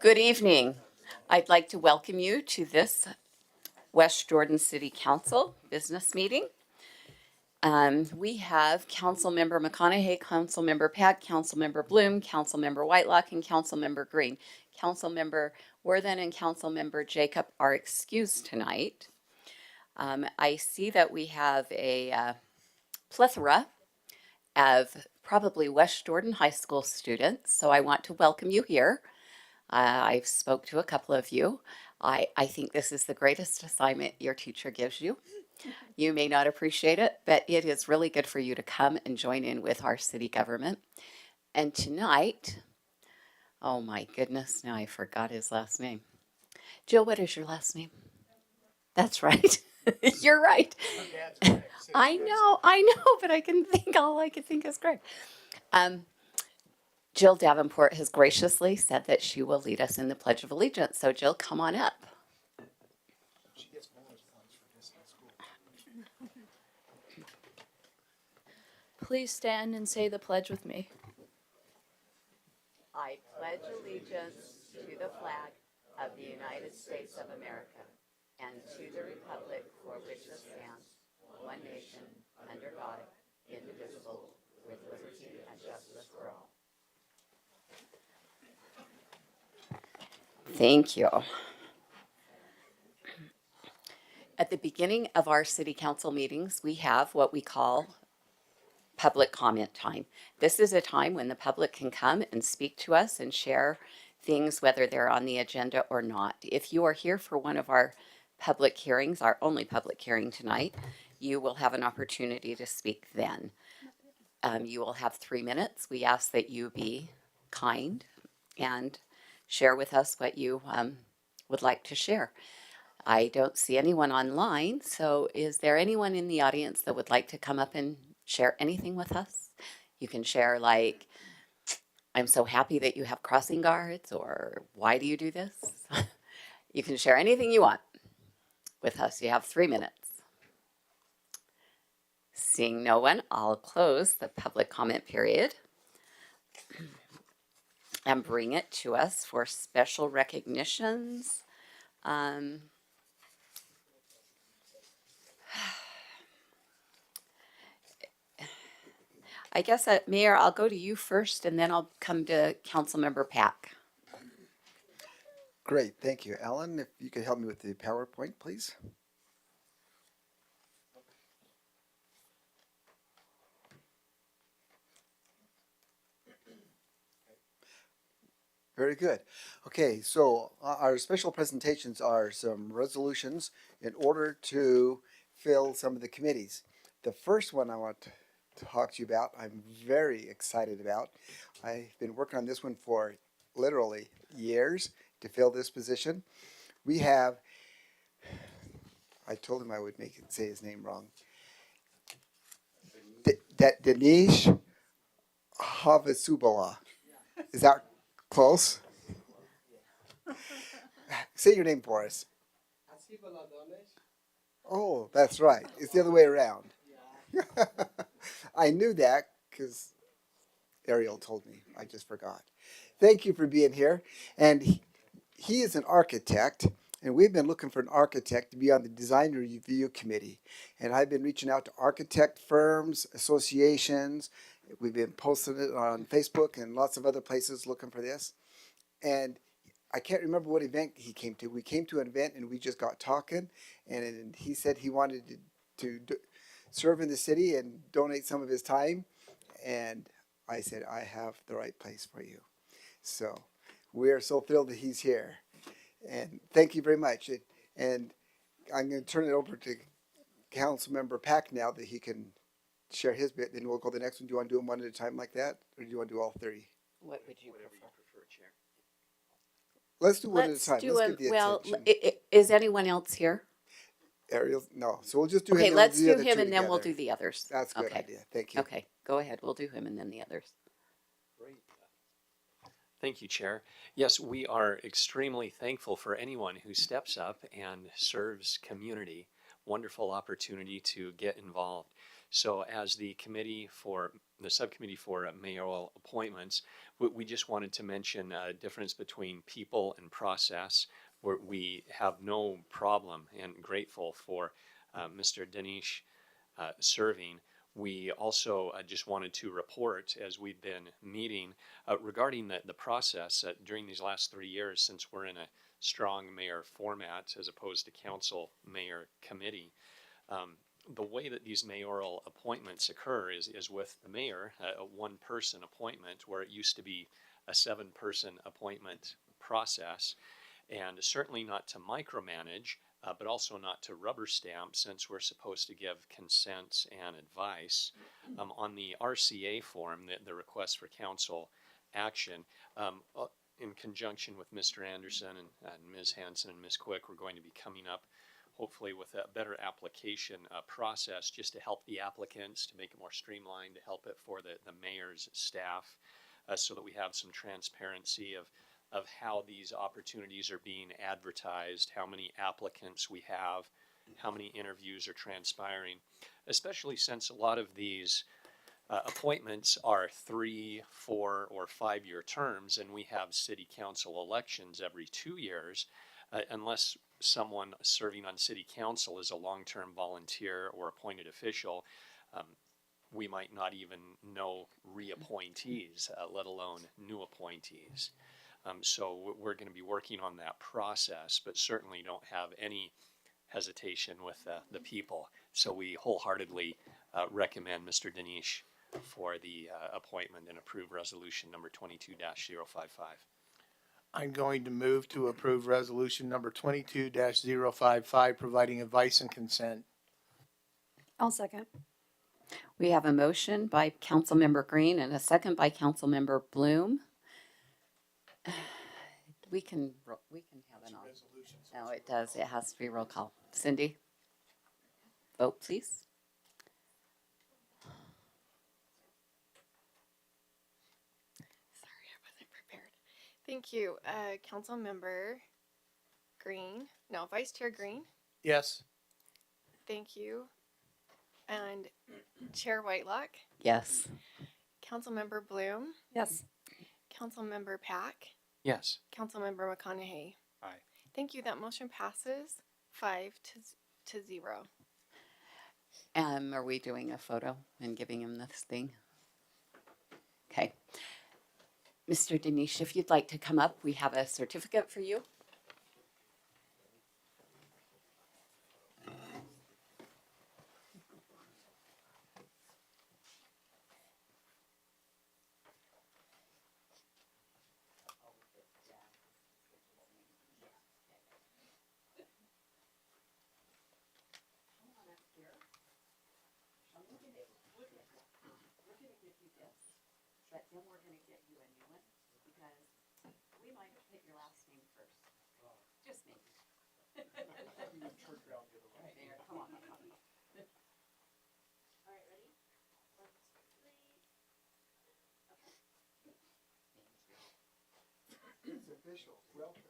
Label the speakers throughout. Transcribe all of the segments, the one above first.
Speaker 1: Good evening. I'd like to welcome you to this West Jordan City Council business meeting. We have Councilmember McConaughey, Councilmember Pack, Councilmember Bloom, Councilmember Whitelock, and Councilmember Green. Councilmember Worthen and Councilmember Jacob are excused tonight. I see that we have a plethora of probably West Jordan High School students, so I want to welcome you here. I've spoke to a couple of you. I think this is the greatest assignment your teacher gives you. You may not appreciate it, but it is really good for you to come and join in with our city government. And tonight, oh my goodness, now I forgot his last name. Jill, what is your last name? That's right. You're right. I know, but I can think all I can think is Greg. Jill Davenport has graciously said that she will lead us in the Pledge of Allegiance. So Jill, come on up.
Speaker 2: Please stand and say the pledge with me.
Speaker 1: I pledge allegiance to the flag of the United States of America and to the republic for which it stands, one nation, under God, indivisible, with liberty and justice for all. Thank you. At the beginning of our city council meetings, we have what we call public comment time. This is a time when the public can come and speak to us and share things, whether they're on the agenda or not. If you are here for one of our public hearings, our only public hearing tonight, you will have an opportunity to speak then. You will have 3 minutes. We ask that you be kind and share with us what you would like to share. I don't see anyone online, so is there anyone in the audience that would like to come up and share anything with us? You can share like, I'm so happy that you have crossing guards, or why do you do this? You can share anything you want with us. You have 3 minutes. Seeing no one, I'll close the public comment period and bring it to us for special recognitions. I guess, Mayor, I'll go to you first, and then I'll come to Councilmember Pack.
Speaker 3: Great, thank you. Alan, if you could help me with the PowerPoint, please. Very good. Okay, so our special presentations are some resolutions in order to fill some of the committees. The first one I want to talk to you about, I'm very excited about. I've been working on this one for literally years to fill this position. We have, I told him I would say his name wrong. Dinesh Havasubala. Is that close? Say your name for us. Oh, that's right. It's the other way around. I knew that because Ariel told me. I just forgot. Thank you for being here. And he is an architect, and we've been looking for an architect to be on the design review committee. And I've been reaching out to architect firms, associations. We've been posting it on Facebook and lots of other places looking for this. And I can't remember what event he came to. We came to an event and we just got talking, and he said he wanted to serve in the city and donate some of his time. And I said, I have the right place for you. So we are so thrilled that he's here. And thank you very much. And I'm going to turn it over to Councilmember Pack now that he can share his bit. Then we'll go to the next one. Do you want to do them one at a time like that? Or do you want to do all three?
Speaker 1: What would you prefer?
Speaker 3: Let's do one at a time.
Speaker 1: Let's give the attention. Is anyone else here?
Speaker 3: Ariel, no. So we'll just do him.
Speaker 1: Okay, let's do him and then we'll do the others.
Speaker 3: That's a good idea. Thank you.
Speaker 1: Okay, go ahead. We'll do him and then the others.
Speaker 4: Great. Thank you, Chair. Yes, we are extremely thankful for anyone who steps up and serves community. Wonderful opportunity to get involved. So as the subcommittee for mayoral appointments, we just wanted to mention a difference between people and process, where we have no problem and grateful for Mr. Danish serving. We also just wanted to report, as we've been meeting, regarding the process during these last 3 years, since we're in a strong mayor format as opposed to council mayor committee. The way that these mayoral appointments occur is with the mayor, a one-person appointment, where it used to be a seven-person appointment process, and certainly not to micromanage, but also not to rubber stamp, since we're supposed to give consent and advice. On the RCA form, the request for council action, in conjunction with Mr. Anderson and Ms. Hanson and Ms. Quick, we're going to be coming up hopefully with a better application process, just to help the applicants, to make it more streamlined, to help it for the mayor's staff, so that we have some transparency of how these opportunities are being advertised, how many applicants we have, how many interviews are transpiring, especially since a lot of these appointments are 3, 4, or 5-year terms, and we have city council elections every 2 years. Unless someone serving on city council is a long-term volunteer or appointed official, we might not even know reappointees, let alone new appointees. So we're going to be working on that process, but certainly don't have any hesitation with the people. So we wholeheartedly recommend Mr. Danish for the appointment and approve resolution number 22-055.
Speaker 5: I'm going to move to approve resolution number 22-055, providing advice and consent.
Speaker 6: I'll second.
Speaker 1: We have a motion by Councilmember Green and a second by Councilmember Bloom. We can have it on. No, it does. It has to be roll call. Cindy, vote please.
Speaker 6: Sorry, I wasn't prepared. Thank you, Councilmember Green. No, Vice Chair Green.
Speaker 5: Yes.
Speaker 6: Thank you, and Chair Whitelock.
Speaker 1: Yes.
Speaker 6: Councilmember Bloom.
Speaker 2: Yes.
Speaker 6: Councilmember Pack.
Speaker 4: Yes.
Speaker 6: Councilmember McConaughey.
Speaker 4: Aye.
Speaker 6: Thank you. That motion passes 5 to 0.
Speaker 1: Are we doing a photo and giving him this thing? Okay. Mr. Danish, if you'd like to come up, we have a certificate for you. But then we're going to get you a new one, because we might hit your last name first. Just maybe. There, come on, come on. All right, ready? 1, 2, 3. Okay.
Speaker 3: It's official. Welcome.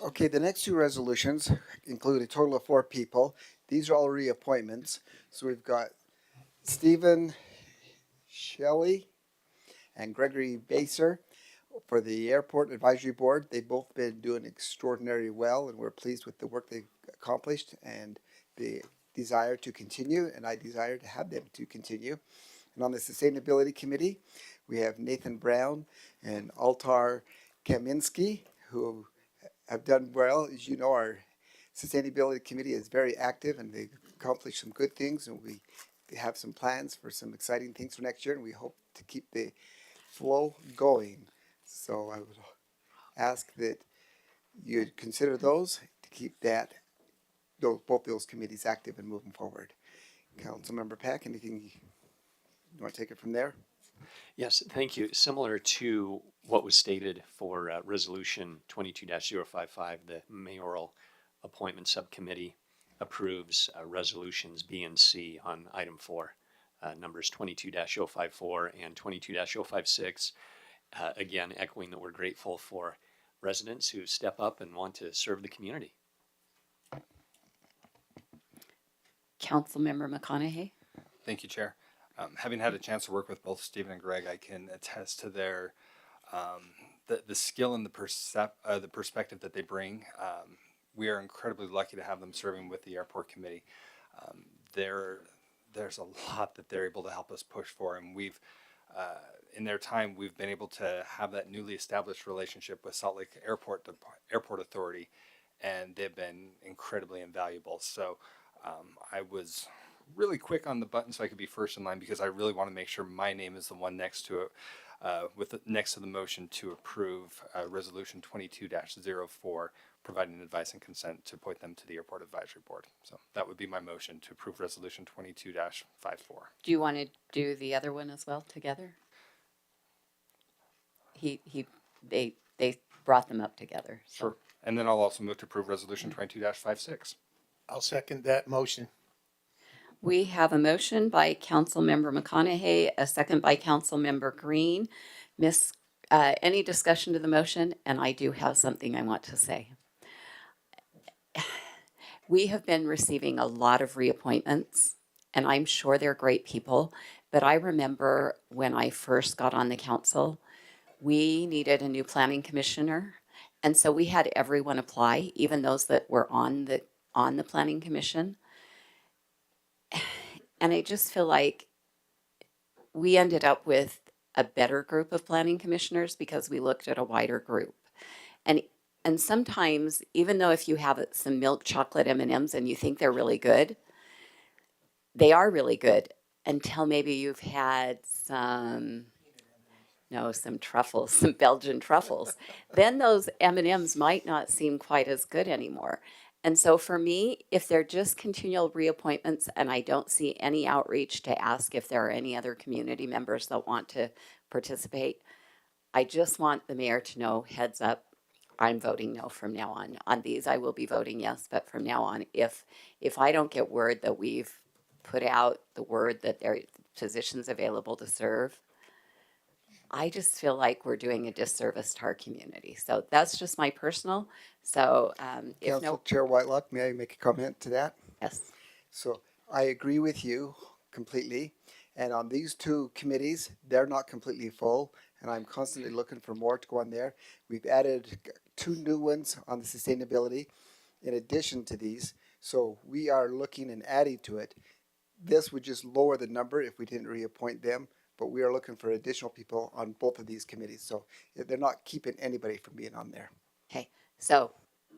Speaker 3: Okay, the next two resolutions include a total of 4 people. These are all reappointments. So we've got Stephen Shelley and Gregory Baser for the Airport Advisory Board. They've both been doing extraordinarily well, and we're pleased with the work they've accomplished and the desire to continue, and I desire to have them to continue. And on the Sustainability Committee, we have Nathan Brown and Altar Kaminski, who have done well. As you know, our Sustainability Committee is very active, and they've accomplished some good things, and we have some plans for some exciting things for next year, and we hope to keep the flow going. So I would ask that you consider those to keep both those committees active and moving forward. Councilmember Pack, anything you want to take it from there?
Speaker 4: Yes, thank you. Similar to what was stated for Resolution 22-055, the mayoral appointment subcommittee approves resolutions B and C on item 4, numbers 22-054 and 22-056. Again, echoing that we're grateful for residents who step up and want to serve the community.
Speaker 1: Councilmember McConaughey.
Speaker 7: Thank you, Chair. Having had a chance to work with both Stephen and Greg, I can attest to their the skill and the perspective that they bring. We are incredibly lucky to have them serving with the airport committee. There's a lot that they're able to help us push for, and we've in their time we've been able to have that newly established relationship with Salt Lake Airport Authority, and they've been incredibly invaluable. So I was really quick on the button so I could be first in line because I really want to make sure my name is the one next to it, next to the motion to approve Resolution 22-04, providing advice and consent to appoint them to the Airport Advisory Board. So that would be my motion to approve Resolution 22-54.
Speaker 1: Do you want to do the other one as well together? They brought them up together. So.
Speaker 7: Sure. And then I'll also move to approve Resolution 22-56.
Speaker 5: I'll second that motion.
Speaker 1: We have a motion by Councilmember McConaughey, a second by Councilmember Green. Any discussion to the motion? And I do have something I want to say. We have been receiving a lot of reappointments, and I'm sure they're great people. But I remember when I first got on the council, we needed a new planning commissioner. And so we had everyone apply, even those that were on the planning commission. And I just feel like we ended up with a better group of planning commissioners because we looked at a wider group. And sometimes, even though if you have some milk chocolate M&Ms and you think they're really good, they are really good until maybe you've had some truffles, some Belgian truffles. Then those M&Ms might not seem quite as good anymore. And so for me, if they're just continual reappointments and I don't see any outreach to ask if there are any other community members that want to participate, I just want the mayor to know, heads up, I'm voting no from now on. On these, I will be voting yes, but from now on, if I don't get word that we've put out the word that there are positions available to serve, I just feel like we're doing a disservice to our community. So that's just my personal. So if
Speaker 3: Council Chair Whitelock, may I make a comment to that?
Speaker 1: yes.
Speaker 3: So I agree with you completely. And on these two committees, they're not completely full, and I'm constantly looking for more to go on there. We've added 2 new ones on the sustainability in addition to these. So we are looking and adding to it. This would just lower the number if we didn't reappoint them, but we are looking for additional people on both of these committees. So they're not keeping anybody from being on there.
Speaker 1: Okay. So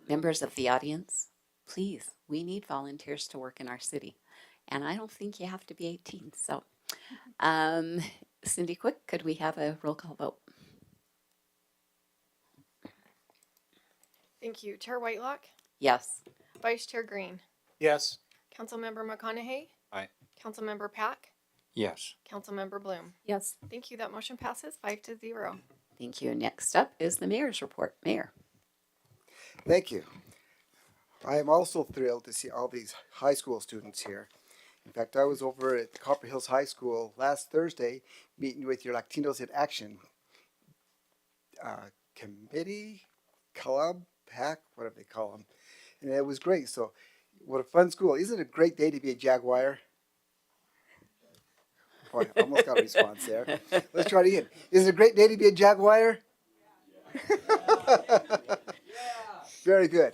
Speaker 1: members of the audience, please, we need volunteers to work in our city. And I don't think you have to be 18. So Cindy Quick, could we have a roll call vote?
Speaker 6: Thank you. Chair Whitelock,
Speaker 1: Yes.
Speaker 6: Vice Chair Green,
Speaker 5: Yes.
Speaker 6: Councilmember McConaughey.
Speaker 7: Aye.
Speaker 6: Councilmember Pack,
Speaker 7: Yes.
Speaker 6: Councilmember Bloom.
Speaker 2: Yes.
Speaker 6: Thank you. That motion passes 5-0.
Speaker 1: Thank you. Next up is the mayor's report. Mayor.
Speaker 3: Thank you. I am also thrilled to see all these high school students here. In fact, I was over at Copper Hills High School last Thursday meeting with your Latinos in Action committee, club, pack, whatever they call them. And it was great. So what a fun school. Isn't it a great day to be a Jaguar? Boy, I almost got a response there. Let's try it again. Is it a great day to be a Jaguar? Very good.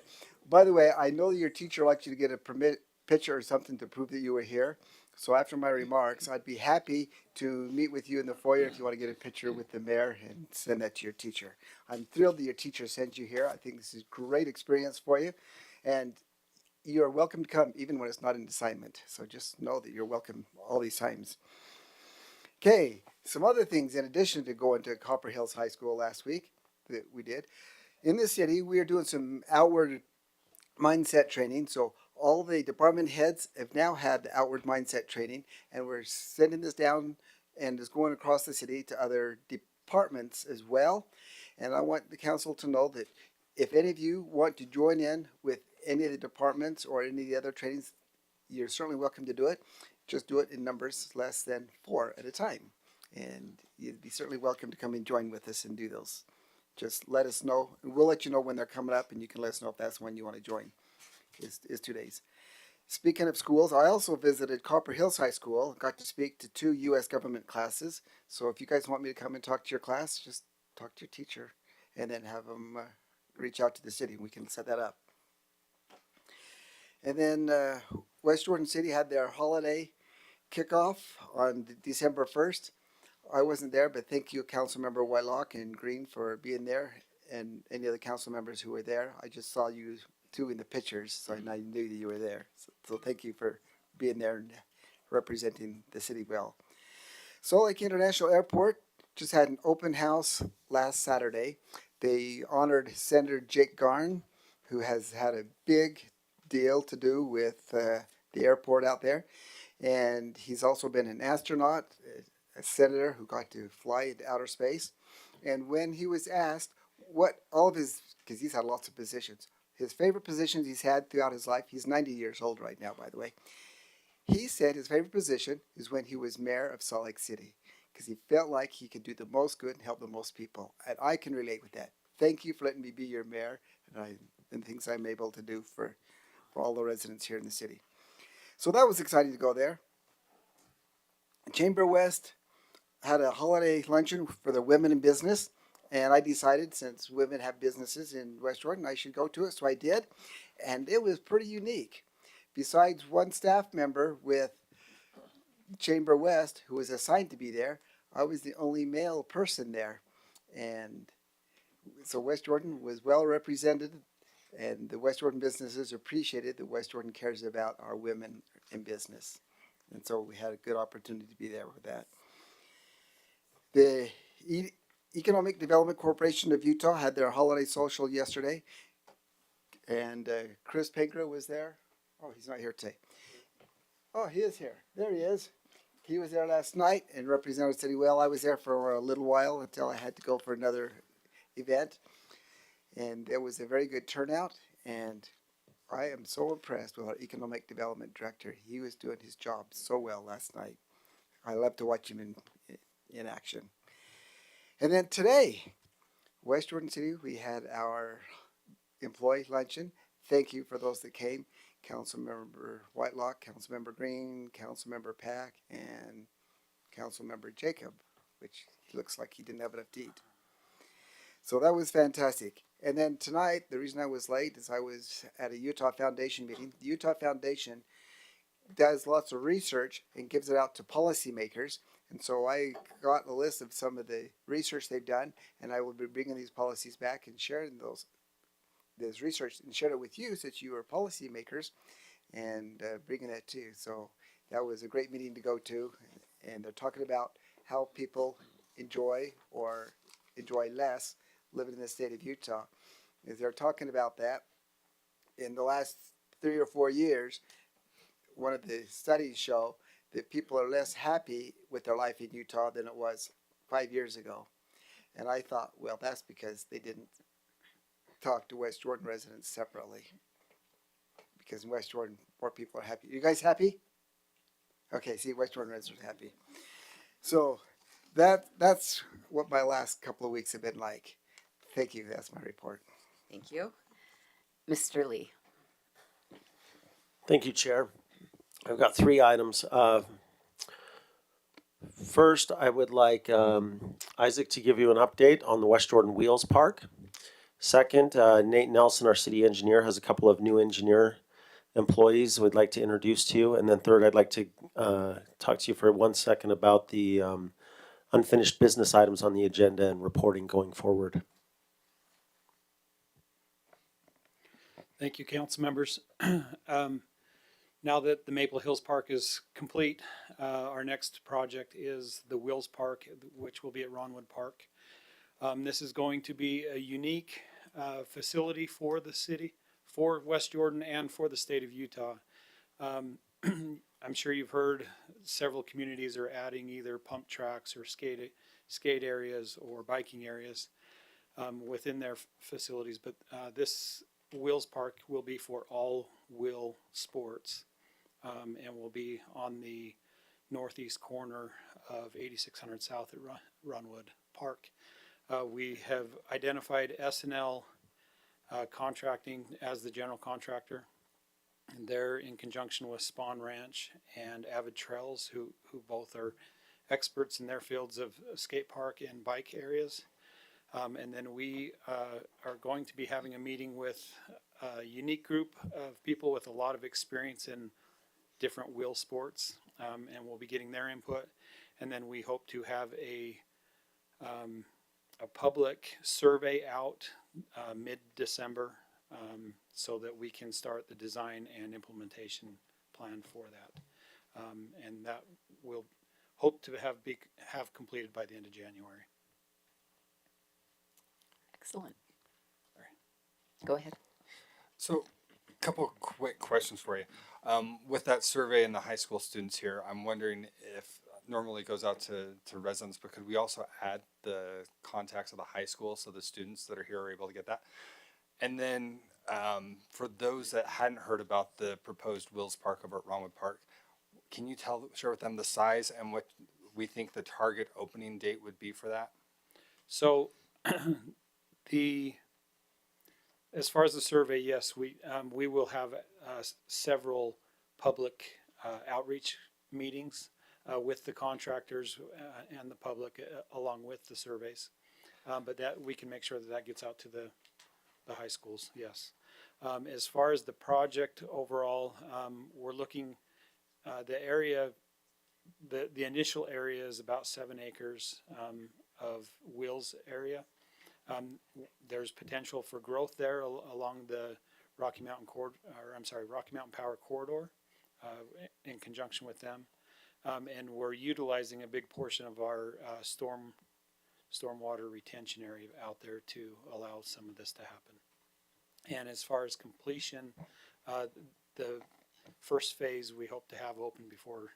Speaker 3: By the way, I know your teacher likes you to get a picture or something to prove that you were here. So after my remarks, I'd be happy to meet with you in the foyer if you want to get a picture with the mayor and send that to your teacher. I'm thrilled that your teacher sent you here. I think this is a great experience for you. And you're welcome to come even when it's not an assignment. So just know that you're welcome all these times. Okay, some other things in addition to going to Copper Hills High School last week that we did. In the city, we are doing some outward mindset training. So all the department heads have now had the outward mindset training, and we're sending this down and is going across the city to other departments as well. And I want the council to know that if any of you want to join in with any of the departments or any of the other trainings, you're certainly welcome to do it. Just do it in numbers less than 4 at a time. And you'd be certainly welcome to come and join with us and do those. Just let us know, and we'll let you know when they're coming up, and you can let us know if that's when you want to join. Is 2 days. Speaking of schools, I also visited Copper Hills High School. Got to speak to 2 U.S. government classes. So if you guys want me to come and talk to your class, just talk to your teacher, and then have them reach out to the city. We can set that up. And then West Jordan City had their holiday kickoff on December 1st. I wasn't there, but thank you, Councilmember Whitelock and Green, for being there, and any other council members who were there. I just saw you 2 in the pictures, so I knew that you were there. So thank you for being there and representing the city well. Salt Lake International Airport just had an open house last Saturday. They honored Senator Jake Garn, who has had a big deal to do with the airport out there. And he's also been an astronaut, a senator who got to fly into outer space. And when he was asked what all of his, because he's had lots of positions, his favorite positions he's had throughout his life, he's 90 years old right now, by the way. He said his favorite position is when he was mayor of Salt Lake City, because he felt like he could do the most good and help the most people. And I can relate with that. Thank you for letting me be your mayor and things I'm able to do for all the residents here in the city. So that was exciting to go there. Chamber West had a holiday luncheon for the women in business. And I decided, since women have businesses in West Jordan, I should go to it. So I did. And it was pretty unique. Besides one staff member with Chamber West who was assigned to be there, I was the only male person there. And so West Jordan was well represented. And the West Jordan businesses appreciated that West Jordan cares about our women in business. And so we had a good opportunity to be there with that. The Economic Development Corporation of Utah had their holiday social yesterday. And Chris Pegra was there. Oh, he's not here today. Oh, he is here. There he is. He was there last night and represented the city well. I was there for a little while until I had to go for another event. And there was a very good turnout, and I am so impressed with our economic development director. He was doing his job so well last night. I love to watch him in action. And then today, West Jordan City, we had our employee luncheon. Thank you for those that came. Councilmember Whitelock, Councilmember Green, Councilmember Pack, and Councilmember Jacob, which looks like he didn't have enough to eat. So that was fantastic. And then tonight, the reason I was late is I was at a Utah Foundation meeting. The Utah Foundation does lots of research and gives it out to policymakers. And so I got a list of some of the research they've done, and I will be bringing these policies back and sharing this research and share it with you since you are policymakers, and bringing that to you. So that was a great meeting to go to. And they're talking about how people enjoy or enjoy less living in the state of Utah. As they're talking about that, in the last 3 or 4 years, one of the studies show that people are less happy with their life in Utah than it was 5 years ago. And I thought, well, that's because they didn't talk to West Jordan residents separately. Because in West Jordan, more people are happy. You guys happy? Okay, see, West Jordan residents are happy. So that's what my last couple of weeks have been like. Thank you. That's my report.
Speaker 1: Thank you. Mr. Lee.
Speaker 8: Thank you, Chair. I've got 3 items. First, I would like Isaac to give you an update on the West Jordan Wheels Park. Second, Nate Nelson, our city engineer, has a couple of new engineer employees we'd like to introduce to you. And then third, I'd like to talk to you for 1 second about the unfinished business items on the agenda and reporting going forward.
Speaker 9: Thank you, council members. Now that the Maple Hills Park is complete, our next project is the Wheels Park, which will be at Ronwood Park. This is going to be a unique facility for the city, for West Jordan, and for the state of Utah. I'm sure you've heard several communities are adding either pump tracks or skate areas or biking areas within their facilities. But this Wheels Park will be for all wheel sports and will be on the northeast corner of 8600 South at Runwood Park. We have identified S&L Contracting as the general contractor. And they're in conjunction with Spawn Ranch and Avid Trails, who both are experts in their fields of skate park and bike areas. And then we are going to be having a meeting with a unique group of people with a lot of experience in different wheel sports, and we'll be getting their input. And then we hope to have a public survey out mid-December so that we can start the design and implementation plan for that. And that we'll hope to have completed by the end of January.
Speaker 1: Excellent. Go ahead.
Speaker 7: So, a couple of quick questions for you. With that survey and the high school students here, I'm wondering if normally it goes out to residents, but could we also add the contacts of the high school so the students that are here are able to get that? And then for those that hadn't heard about the proposed Wills Park over at Ronwood Park, can you share with them the size and what we think the target opening date would be for that?
Speaker 9: So as far as the survey, yes, we will have several public outreach meetings with the contractors and the public along with the surveys. But that we can make sure that gets out to the high schools, yes. As far as the project overall, we're looking, the area, the initial area is about 7 acres of wheels area. There's potential for growth there along the Rocky Mountain Power Corridor in conjunction with them. And we're utilizing a big portion of our stormwater retention area out there to allow some of this to happen. And as far as completion, the first phase we hope to have open before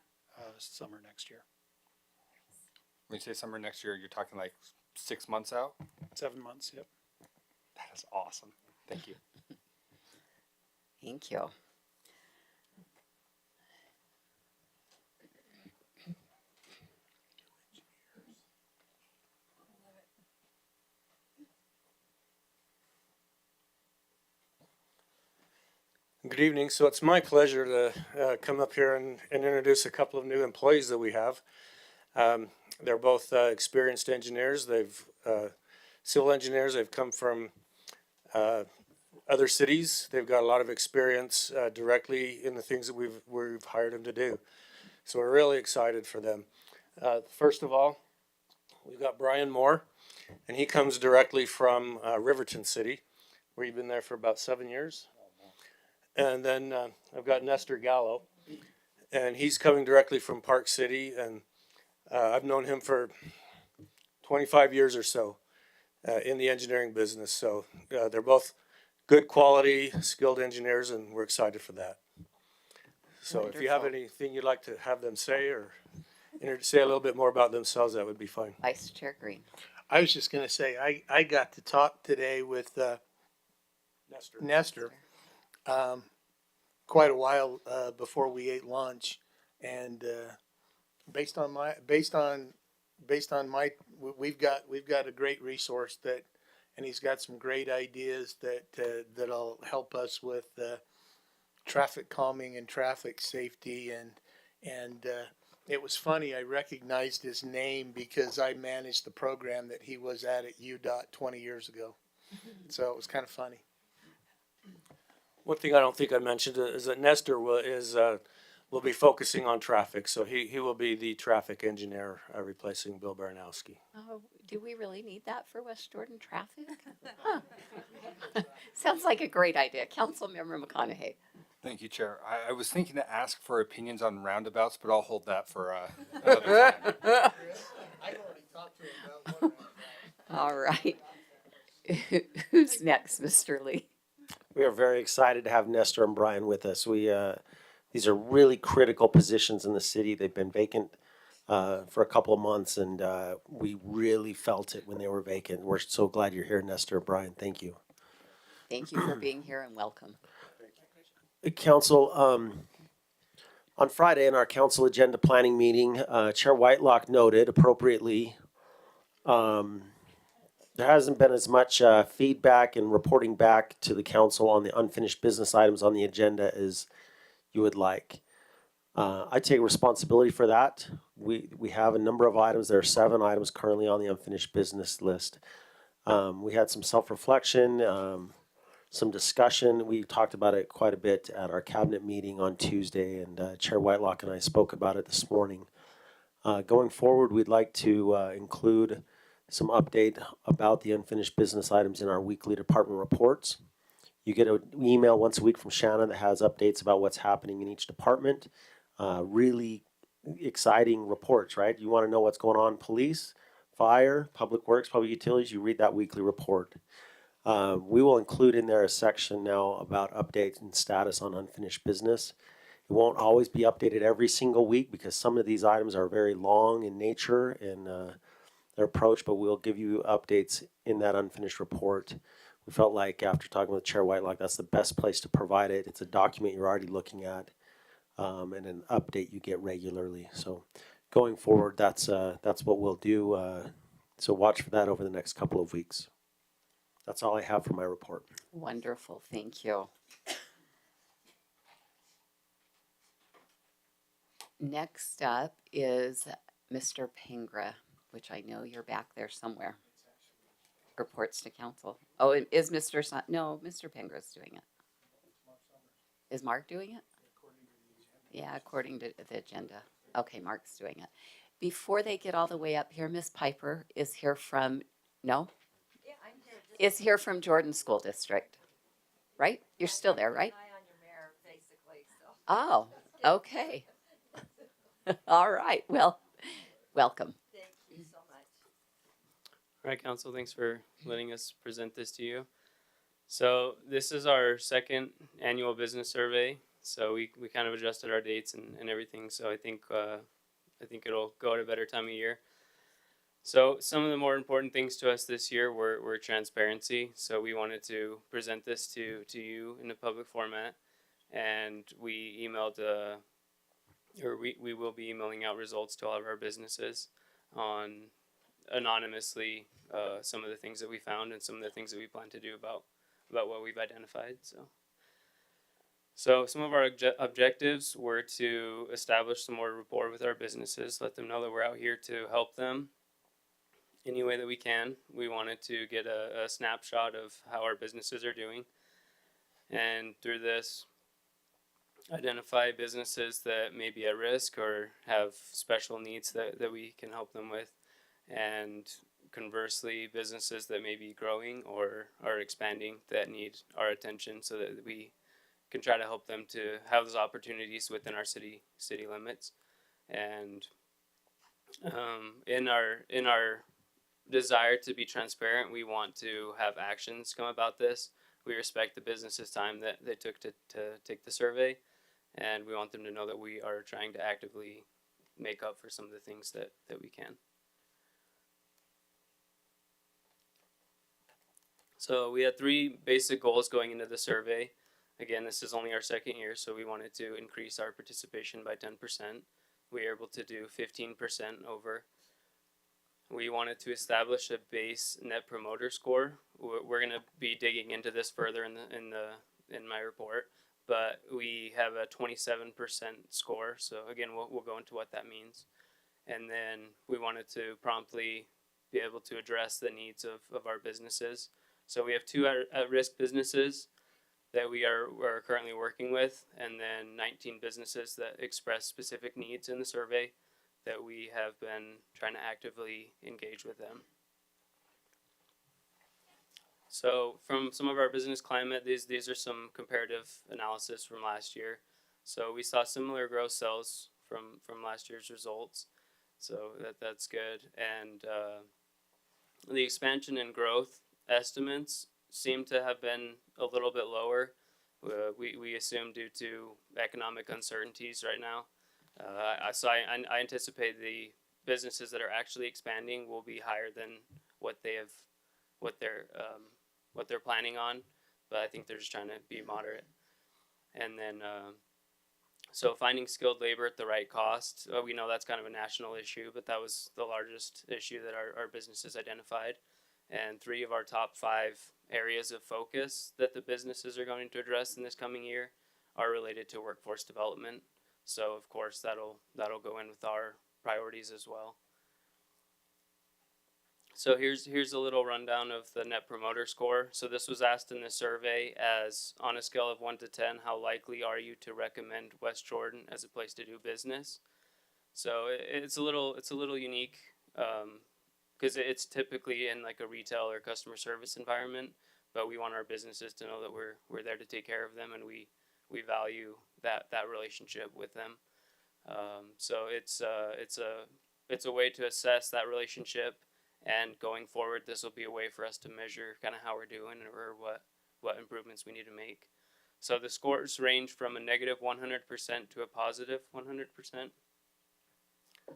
Speaker 9: summer next year.
Speaker 7: When you say summer next year, you're talking like 6 months out?
Speaker 9: 7 months, yep.
Speaker 7: That is awesome. Thank you.
Speaker 1: Thank you.
Speaker 10: Good evening. So it's my pleasure to come up here and introduce a couple of new employees that we have. They're both experienced engineers. They've civil engineers. They've come from other cities. They've got a lot of experience directly in the things that we've hired them to do. So we're really excited for them. First of all, we've got Brian Moore, and he comes directly from Riverton City, where you've been there for about 7 years. And then I've got Nestor Gallo, and he's coming directly from Park City, and I've known him for 25 years or so in the engineering business. So they're both good quality, skilled engineers, and we're excited for that. So if you have anything you'd like to have them say or say a little bit more about themselves, that would be fine.
Speaker 1: Vice Chair Green.
Speaker 5: I was just going to say, I got to talk today with Nestor quite a while before we ate lunch, and based on my we've got a great resource and he's got some great ideas that'll help us with traffic calming and traffic safety, and it was funny. I recognized his name because I managed the program that he was at UDOT 20 years ago, so it was kind of funny.
Speaker 10: One thing I don't think I mentioned is that Nestor will be focusing on traffic, so he will be the traffic engineer replacing Bill Baranowski.
Speaker 1: Oh, do we really need that for West Jordan traffic? Huh. Sounds like a great idea. Councilmember McConaughey.
Speaker 7: Thank you, Chair. I was thinking to ask for opinions on roundabouts, but I'll hold that for another time.
Speaker 5: I've already talked to him about one.
Speaker 1: All right. Who's next, Mr. Lee?
Speaker 8: We are very excited to have Nestor and Brian with us. We These are really critical positions in the city. They've been vacant for a couple of months, and we really felt it when they were vacant. We're so glad you're here, Nestor and Brian. Thank you.
Speaker 1: Thank you for being here and welcome.
Speaker 8: Council, on Friday in our council agenda planning meeting, Chair Whitelock noted appropriately, there hasn't been as much feedback and reporting back to the council on the unfinished business items on the agenda as you would like. I take responsibility for that. We have a number of items. There are 7 items currently on the unfinished business list. We had some self-reflection, some discussion. We talked about it quite a bit at our cabinet meeting on Tuesday, and Chair Whitelock and I spoke about it this morning. Going forward, we'd like to include some update about the unfinished business items in our weekly department reports. You get an email once a week from Shanna that has updates about what's happening in each department. Really exciting reports, right? You want to know what's going on in police, fire, public works, public utilities, you read that weekly report. We will include in there a section now about updates and status on unfinished business. It won't always be updated every single week because some of these items are very long in nature and their approach, but we'll give you updates in that unfinished report. We felt like after talking with Chair Whitelock, that's the best place to provide it. It's a document you're already looking at, and an update you get regularly. So going forward, that's what we'll do. So watch for that over the next couple of weeks. That's all I have for my report.
Speaker 1: Wonderful, thank you. Next up is Mr. Pengra, which I know you're back there somewhere. Reports to council. Oh, it is Mr. No, Mr. Pengra's doing it. Is Mark doing it? Yeah, according to the agenda. Okay, Mark's doing it. Before they get all the way up here, Miss Piper is here from, no?
Speaker 11: Yeah, I'm here.
Speaker 1: Is here from Jordan School District, right? You're still there, right?
Speaker 11: Eye on your mirror, basically. So.
Speaker 1: Oh, okay. All right. Well, welcome.
Speaker 11: Thank you so much.
Speaker 12: All right, Council, thanks for letting us present this to you. So this is our second annual business survey. So we kind of adjusted our dates and everything. So I think it'll go at a better time of year. So some of the more important things to us this year were transparency. So we wanted to present this to you in a public format, and we emailed we will be emailing out results to all of our businesses on anonymously some of the things that we found and some of the things that we plan to do about what we've identified. So some of our objectives were to establish some more rapport with our businesses, let them know that we're out here to help them any way that we can. We wanted to get a snapshot of how our businesses are doing, and through this, identify businesses that may be at risk or have special needs that we can help them with, and conversely, businesses that may be growing or are expanding that need our attention so that we can try to help them to have those opportunities within our city limits. And in our desire to be transparent, we want to have actions come about this. We respect the business's time that they took to take the survey, and we want them to know that we are trying to actively make up for some of the things that we can. So we had 3 basic goals going into the survey. Again, this is only our second year, so we wanted to increase our participation by 10%. We were able to do 15% over. We wanted to establish a base net promoter score. We're going to be digging into this further in my report, but we have a 27% score. So again, we'll go into what that means. And then we wanted to promptly be able to address the needs of our businesses. So we have 2 at-risk businesses that we're currently working with, and then 19 businesses that express specific needs in the survey that we have been trying to actively engage with them. So from some of our business climate, these are some comparative analysis from last year. So we saw similar gross sales from last year's results, so that's good. And the expansion and growth estimates seem to have been a little bit lower we assume due to economic uncertainties right now. I anticipate the businesses that are actually expanding will be higher than what they have, what they're what they're planning on, but I think they're just trying to be moderate. And then so finding skilled labor at the right cost, we know that's kind of a national issue, but that was the largest issue that our businesses identified. And 3 of our top 5 areas of focus that the businesses are going to address in this coming year are related to workforce development. So of course that'll go in with our priorities as well. So here's a little rundown of the Net Promoter Score. So this was asked in the survey as, on a scale of 1 to 10, how likely are you to recommend West Jordan as a place to do business? So it's a little unique because it's typically in like a retail or customer service environment, but we want our businesses to know that we're there to take care of them, and we value that relationship with them. So it's a way to assess that relationship. And going forward, this will be a way for us to measure kind of how we're doing or what improvements we need to make. So the scores range from a negative 100% to a positive 100%.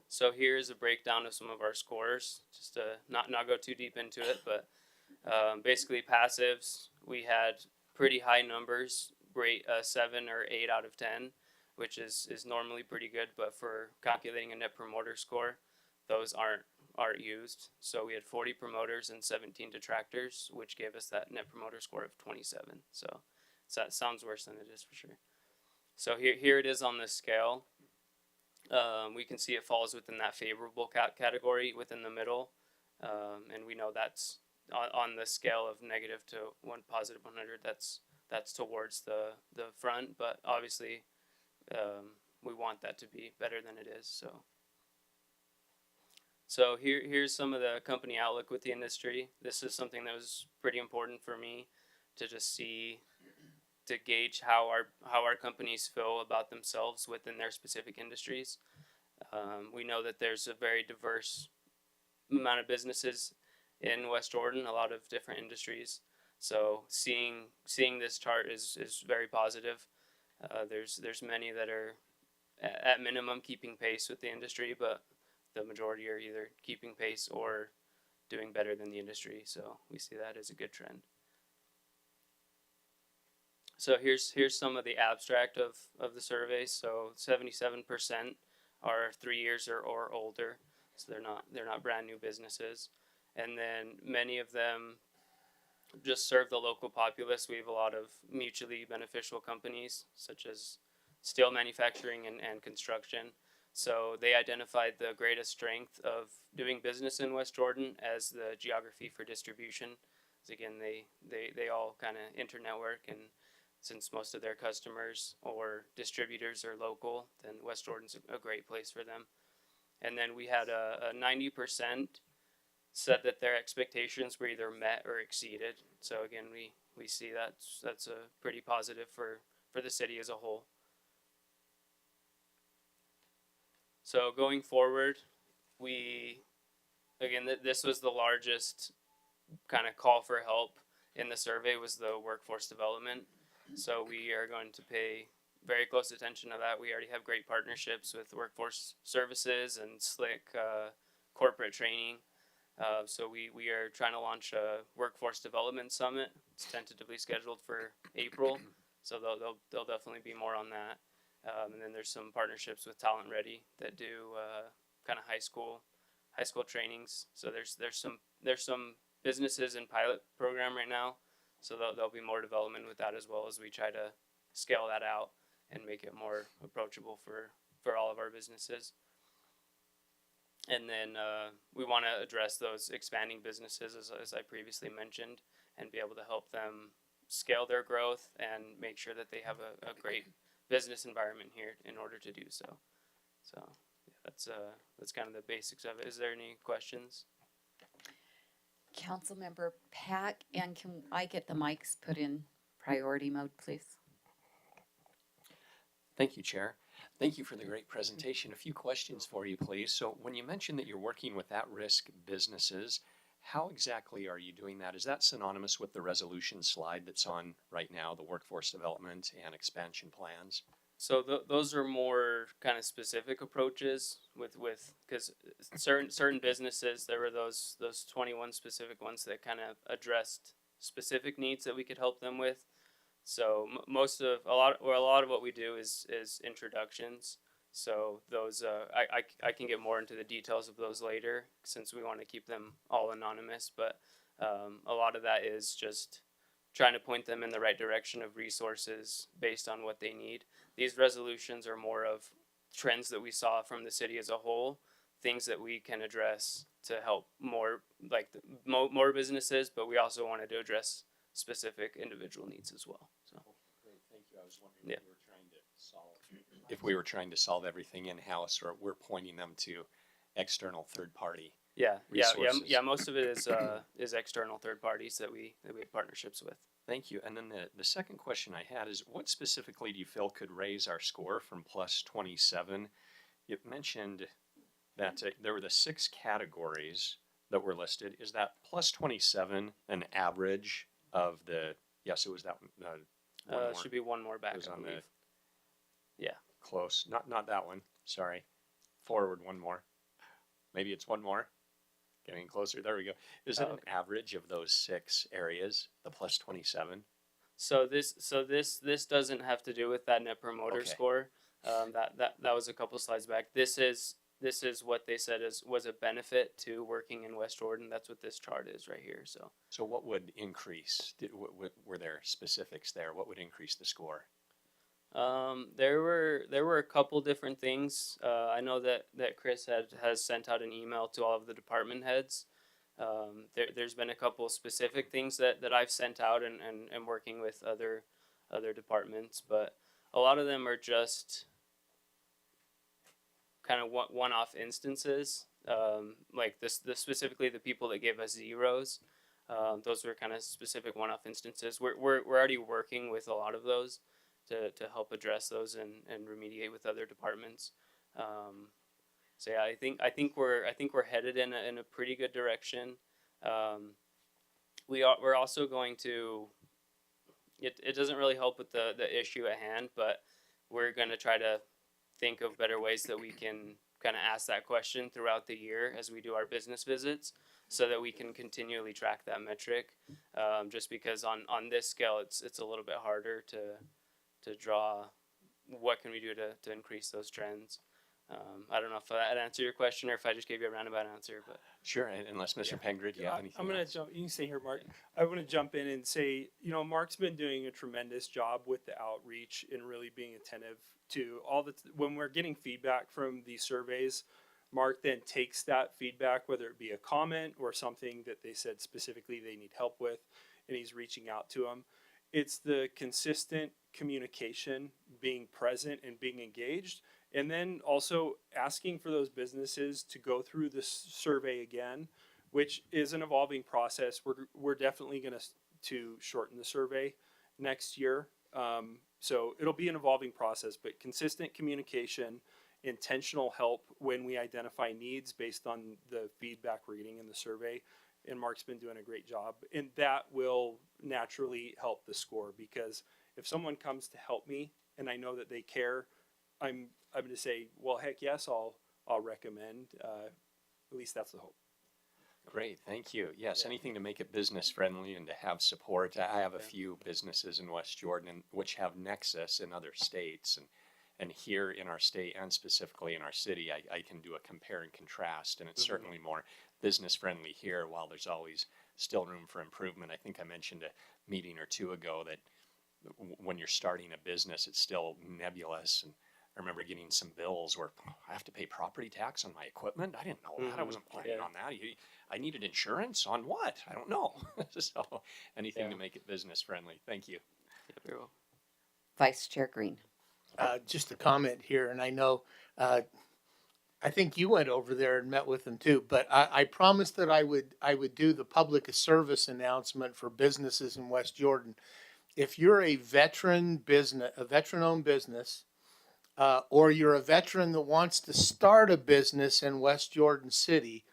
Speaker 12: So here's a breakdown of some of our scores, just to not go too deep into it, but basically passives, we had pretty high numbers, rate 7 or 8 out of 10, which is normally pretty good, but for calculating a Net Promoter Score, those aren't used. So we had 40 promoters and 17 detractors, which gave us that Net Promoter Score of 27. So that sounds worse than it is for sure. So here it is on this scale. We can see it falls within that favorable category within the middle, and we know that's on the scale of negative to positive 100. That's towards the front, but obviously we want that to be better than it is. So here's some of the company outlook with the industry. This is something that was pretty important for me to just see, to gauge how our companies feel about themselves within their specific industries. We know that there's a very diverse amount of businesses in West Jordan, a lot of different industries. So seeing this chart is very positive. There's many that are at minimum keeping pace with the industry, but the majority are either keeping pace or doing better than the industry. So we see that as a good trend. So here's some of the abstract of the survey. So 77% are 3 years or older. So they're not brand new businesses. And then many of them just serve the local populace. We have a lot of mutually beneficial companies such as steel manufacturing and construction. So they identified the greatest strength of doing business in West Jordan as the geography for distribution. Because again, they all kind of internetwork, and since most of their customers or distributors are local, then West Jordan's a great place for them. And then we had a 90% said that their expectations were either met or exceeded. So again, we see that's a pretty positive for the city as a whole. So going forward, this was the largest kind of call for help in the survey, was the workforce development. So we are going to pay very close attention to that. We already have great partnerships with workforce services and Slick corporate training. So we are trying to launch a workforce development summit. It's tentatively scheduled for April. So there'll definitely be more on that. And then there's some partnerships with Talent Ready that do kind of high school trainings. So there's some businesses in pilot program right now. So there'll be more development with that, as well as we try to scale that out and make it more approachable for all of our businesses. And then we want to address those expanding businesses, as I previously mentioned, and be able to help them scale their growth and make sure that they have a great business environment here in order to do so. So yeah, that's kind of the basics of it. Is there any questions?
Speaker 1: Councilmember Pack, and can I get the mics put in priority mode, please?
Speaker 4: Thank you, Chair. Thank you for the great presentation. A few questions for you, please. So when you mentioned that you're working with at-risk businesses, how exactly are you doing that? Is that synonymous with the resolution slide that's on right now, the workforce development and expansion plans?
Speaker 12: So those are more kind of specific approaches with because certain businesses, there were those 21 specific ones that kind of addressed specific needs that we could help them with. So most of a lot of what we do is introductions. So those I can get more into the details of those later since we want to keep them all anonymous. But a lot of that is just trying to point them in the right direction of resources based on what they need. These resolutions are more of trends that we saw from the city as a whole, things that we can address to help more like more businesses, but we also wanted to address specific individual needs as well. So
Speaker 4: Great, thank you. I was wondering if we were trying to solve everything in-house, or we're pointing them to external third-party.
Speaker 12: Yeah.
Speaker 4: Resources.
Speaker 12: Most of it is external third parties that we have partnerships with.
Speaker 4: Thank you. And then the second question I had is, what specifically do you feel could raise our score from plus 27? You mentioned that there were the 6 categories that were listed. Is that plus 27 an average of the? Yes, it was that one. One more.
Speaker 12: Should be one more back.
Speaker 4: It was
Speaker 12: I
Speaker 4: on
Speaker 12: believe.
Speaker 4: the close. Not that one. Sorry. Forward one more. Maybe it's one more. Getting closer. There we go. Is it an average of those 6 areas, the plus 27?
Speaker 12: So this doesn't have to do with that net promoter
Speaker 4: Okay.
Speaker 12: score. That was a couple slides back. This is what they said was a benefit to working in West Jordan. That's what this chart is right here. So
Speaker 4: what would increase? Were there specifics there? What would increase the score?
Speaker 12: there were a couple different things. I know that Chris has sent out an email to all of the department heads. There's been a couple specific things that I've sent out and working with other departments, but a lot of them are just kind of one-off instances. Like specifically the people that gave us zeros, those were kind of specific one-off instances. We're already working with a lot of those to help address those and remediate with other departments. So yeah, I think we're headed in a pretty good direction. We're also going to. It doesn't really help with the issue at hand, but we're going to try to think of better ways that we can kind of ask that question throughout the year as we do our business visits, so that we can continually track that metric. Just because on this scale, it's a little bit harder to draw what can we do to increase those trends. I don't know if that answered your question or if I just gave you a roundabout answer, but
Speaker 4: sure. Unless Mr. Pengrid, you have anything?
Speaker 13: I'm going to jump. You can stay here, Mark. I want to jump in and say, Mark's been doing a tremendous job with the outreach and really being attentive to all when we're getting feedback from these surveys. Mark then takes that feedback, whether it be a comment or something that they said specifically they need help with, and he's reaching out to them. It's the consistent communication, being present and being engaged, and then also asking for those businesses to go through this survey again, which is an evolving process. We're definitely going to shorten the survey next year. So it'll be an evolving process, but consistent communication, intentional help when we identify needs based on the feedback we're getting in the survey. And Mark's been doing a great job, and that will naturally help the score, because if someone comes to help me and I know that they care, I'm going to say, well, heck yes, I'll recommend. At least that's the hope.
Speaker 4: Great, thank you. Yes, anything to make it business friendly and to have support. I have a few businesses in West Jordan which have nexus in other states, and here in our state and specifically in our city, I can do a compare and contrast, and it's certainly more business friendly here, while there's always still room for improvement. I think I mentioned a meeting or two ago that when you're starting a business, it's still nebulous. And I remember getting some bills where I have to pay property tax on my equipment. I didn't know that. I wasn't planning on that. I needed insurance on what? I don't know. So anything to make it business friendly. Thank you.
Speaker 12: yeah, very well.
Speaker 1: Vice Chair Green.
Speaker 5: Just a comment here, and I know, I think you went over there and met with them too, but I promised that I would do the public service announcement for businesses in West Jordan. If you're a veteran-owned business, or you're a veteran that wants to start a business in West Jordan City,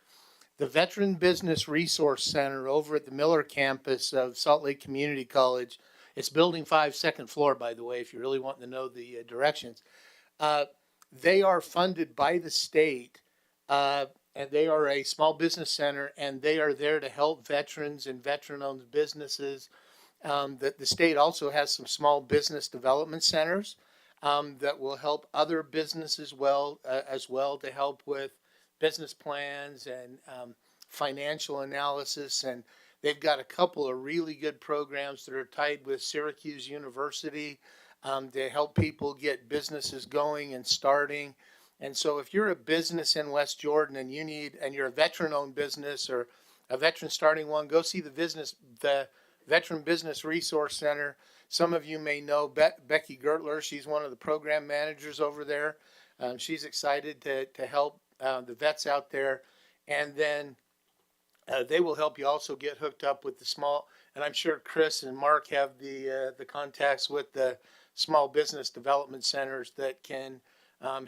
Speaker 5: the Veteran Business Resource Center over at the Miller campus of Salt Lake Community College. It's building 5, second floor, by the way, if you really want to know the directions. They are funded by the state, and they are a small business center, and they are there to help veterans and veteran-owned businesses. The state also has some small business development centers that will help other businesses as well to help with business plans and financial analysis. And they've got a couple of really good programs that are tied with Syracuse University to help people get businesses going and starting. And so if you're a business in West Jordan and you're a veteran-owned business or a veteran starting one, go see the Veteran Business Resource Center. Some of you may know Becky Gertler. She's one of the program managers over there. She's excited to help the vets out there. And then they will help you also get hooked up with the small, and I'm sure Chris and Mark have the contacts with the small business development centers that can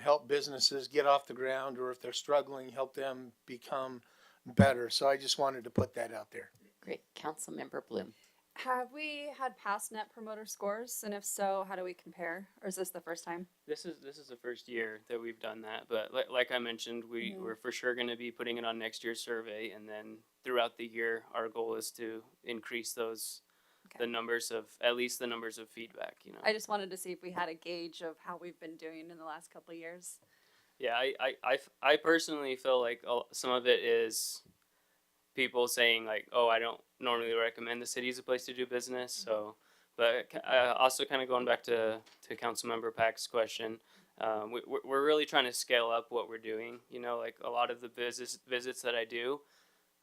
Speaker 5: help businesses get off the ground, or if they're struggling, help them become better. So I just wanted to put that out there.
Speaker 1: Great. Councilmember Bloom.
Speaker 14: Have we had past net promoter scores? And if so, how do we compare? Or is this the first time?
Speaker 12: This is the first year that we've done that, but like I mentioned, we're for sure going to be putting it on next year's survey, and then throughout the year, our goal is to increase those the numbers of at least the numbers of feedback. You know,
Speaker 14: I just wanted to see if we had a gauge of how we've been doing in the last couple of years.
Speaker 12: yeah, I personally feel like some of it is people saying like, oh, I don't normally recommend the city as a place to do business. So, but also kind of going back to Councilmember Pack's question, we're really trying to scale up what we're doing. You know, like a lot of the visits that I do,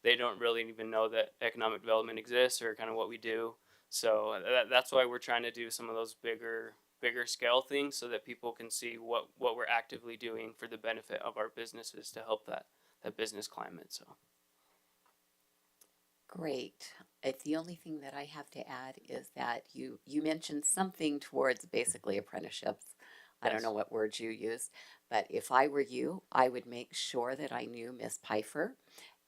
Speaker 12: they don't really even know that economic development exists or kind of what we do. So that's why we're trying to do some of those bigger scale things so that people can see what we're actively doing for the benefit of our businesses to help that business climate. So.
Speaker 1: Great. The only thing that I have to add is that you mentioned something towards basically apprenticeships. I don't know what words you used, but if I were you, I would make sure that I knew Miss Pfeiffer,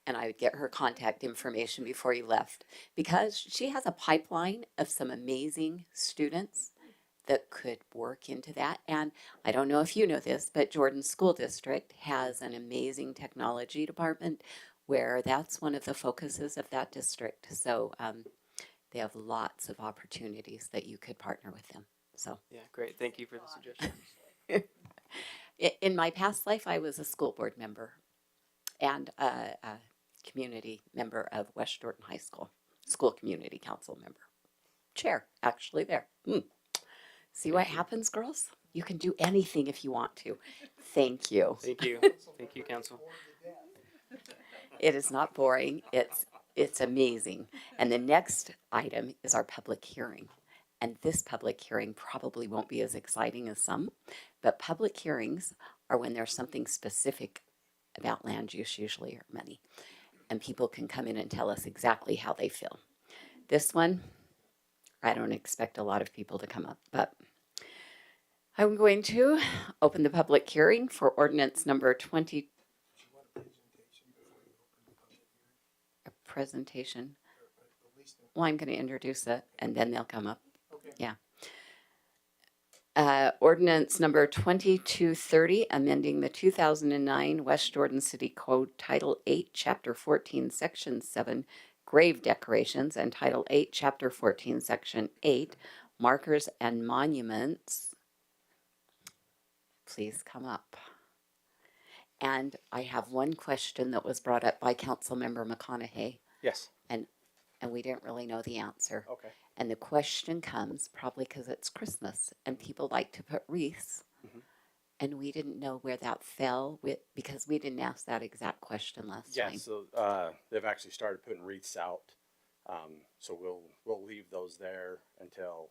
Speaker 1: and I would get her contact information before you left, because she has a pipeline of some amazing students that could work into that. And I don't know if you know this, but Jordan School District has an amazing technology department where that's one of the focuses of that district. So they have lots of opportunities that you could partner with them. So
Speaker 12: Yeah, great. Thank you for the suggestion.
Speaker 1: in my past life, I was a school board member and a community member of West Jordan High School, school community council member. Chair, actually there. See what happens, girls? You can do anything if you want to. Thank you.
Speaker 12: Thank you. Thank you, Council.
Speaker 1: It is not boring. It's amazing. And the next item is our public hearing. And this public hearing probably won't be as exciting as some, but public hearings are when there's something specific about land use, usually, or money. And people can come in and tell us exactly how they feel. This one, I don't expect a lot of people to come up, but I'm going to open the public hearing for ordinance number 20. A presentation. Well, I'm going to introduce it and then they'll come up. Yeah. Ordinance number 2230, amending the 2009 West Jordan City Code, Title 8, Chapter 14, Section 7, Grave Decorations, and Title 8, Chapter 14, Section 8, Markers and Monuments. Please come up. And I have one question that was brought up by Councilmember McConaughey.
Speaker 7: Yes.
Speaker 1: And we didn't really know the answer.
Speaker 7: Okay.
Speaker 1: And the question comes probably because it's Christmas and people like to put wreaths.
Speaker 7: Mm-hmm.
Speaker 1: And we didn't know where that fell because we didn't ask that exact question last time.
Speaker 15: Yeah, so they've actually started putting wreaths out. So we'll leave those there until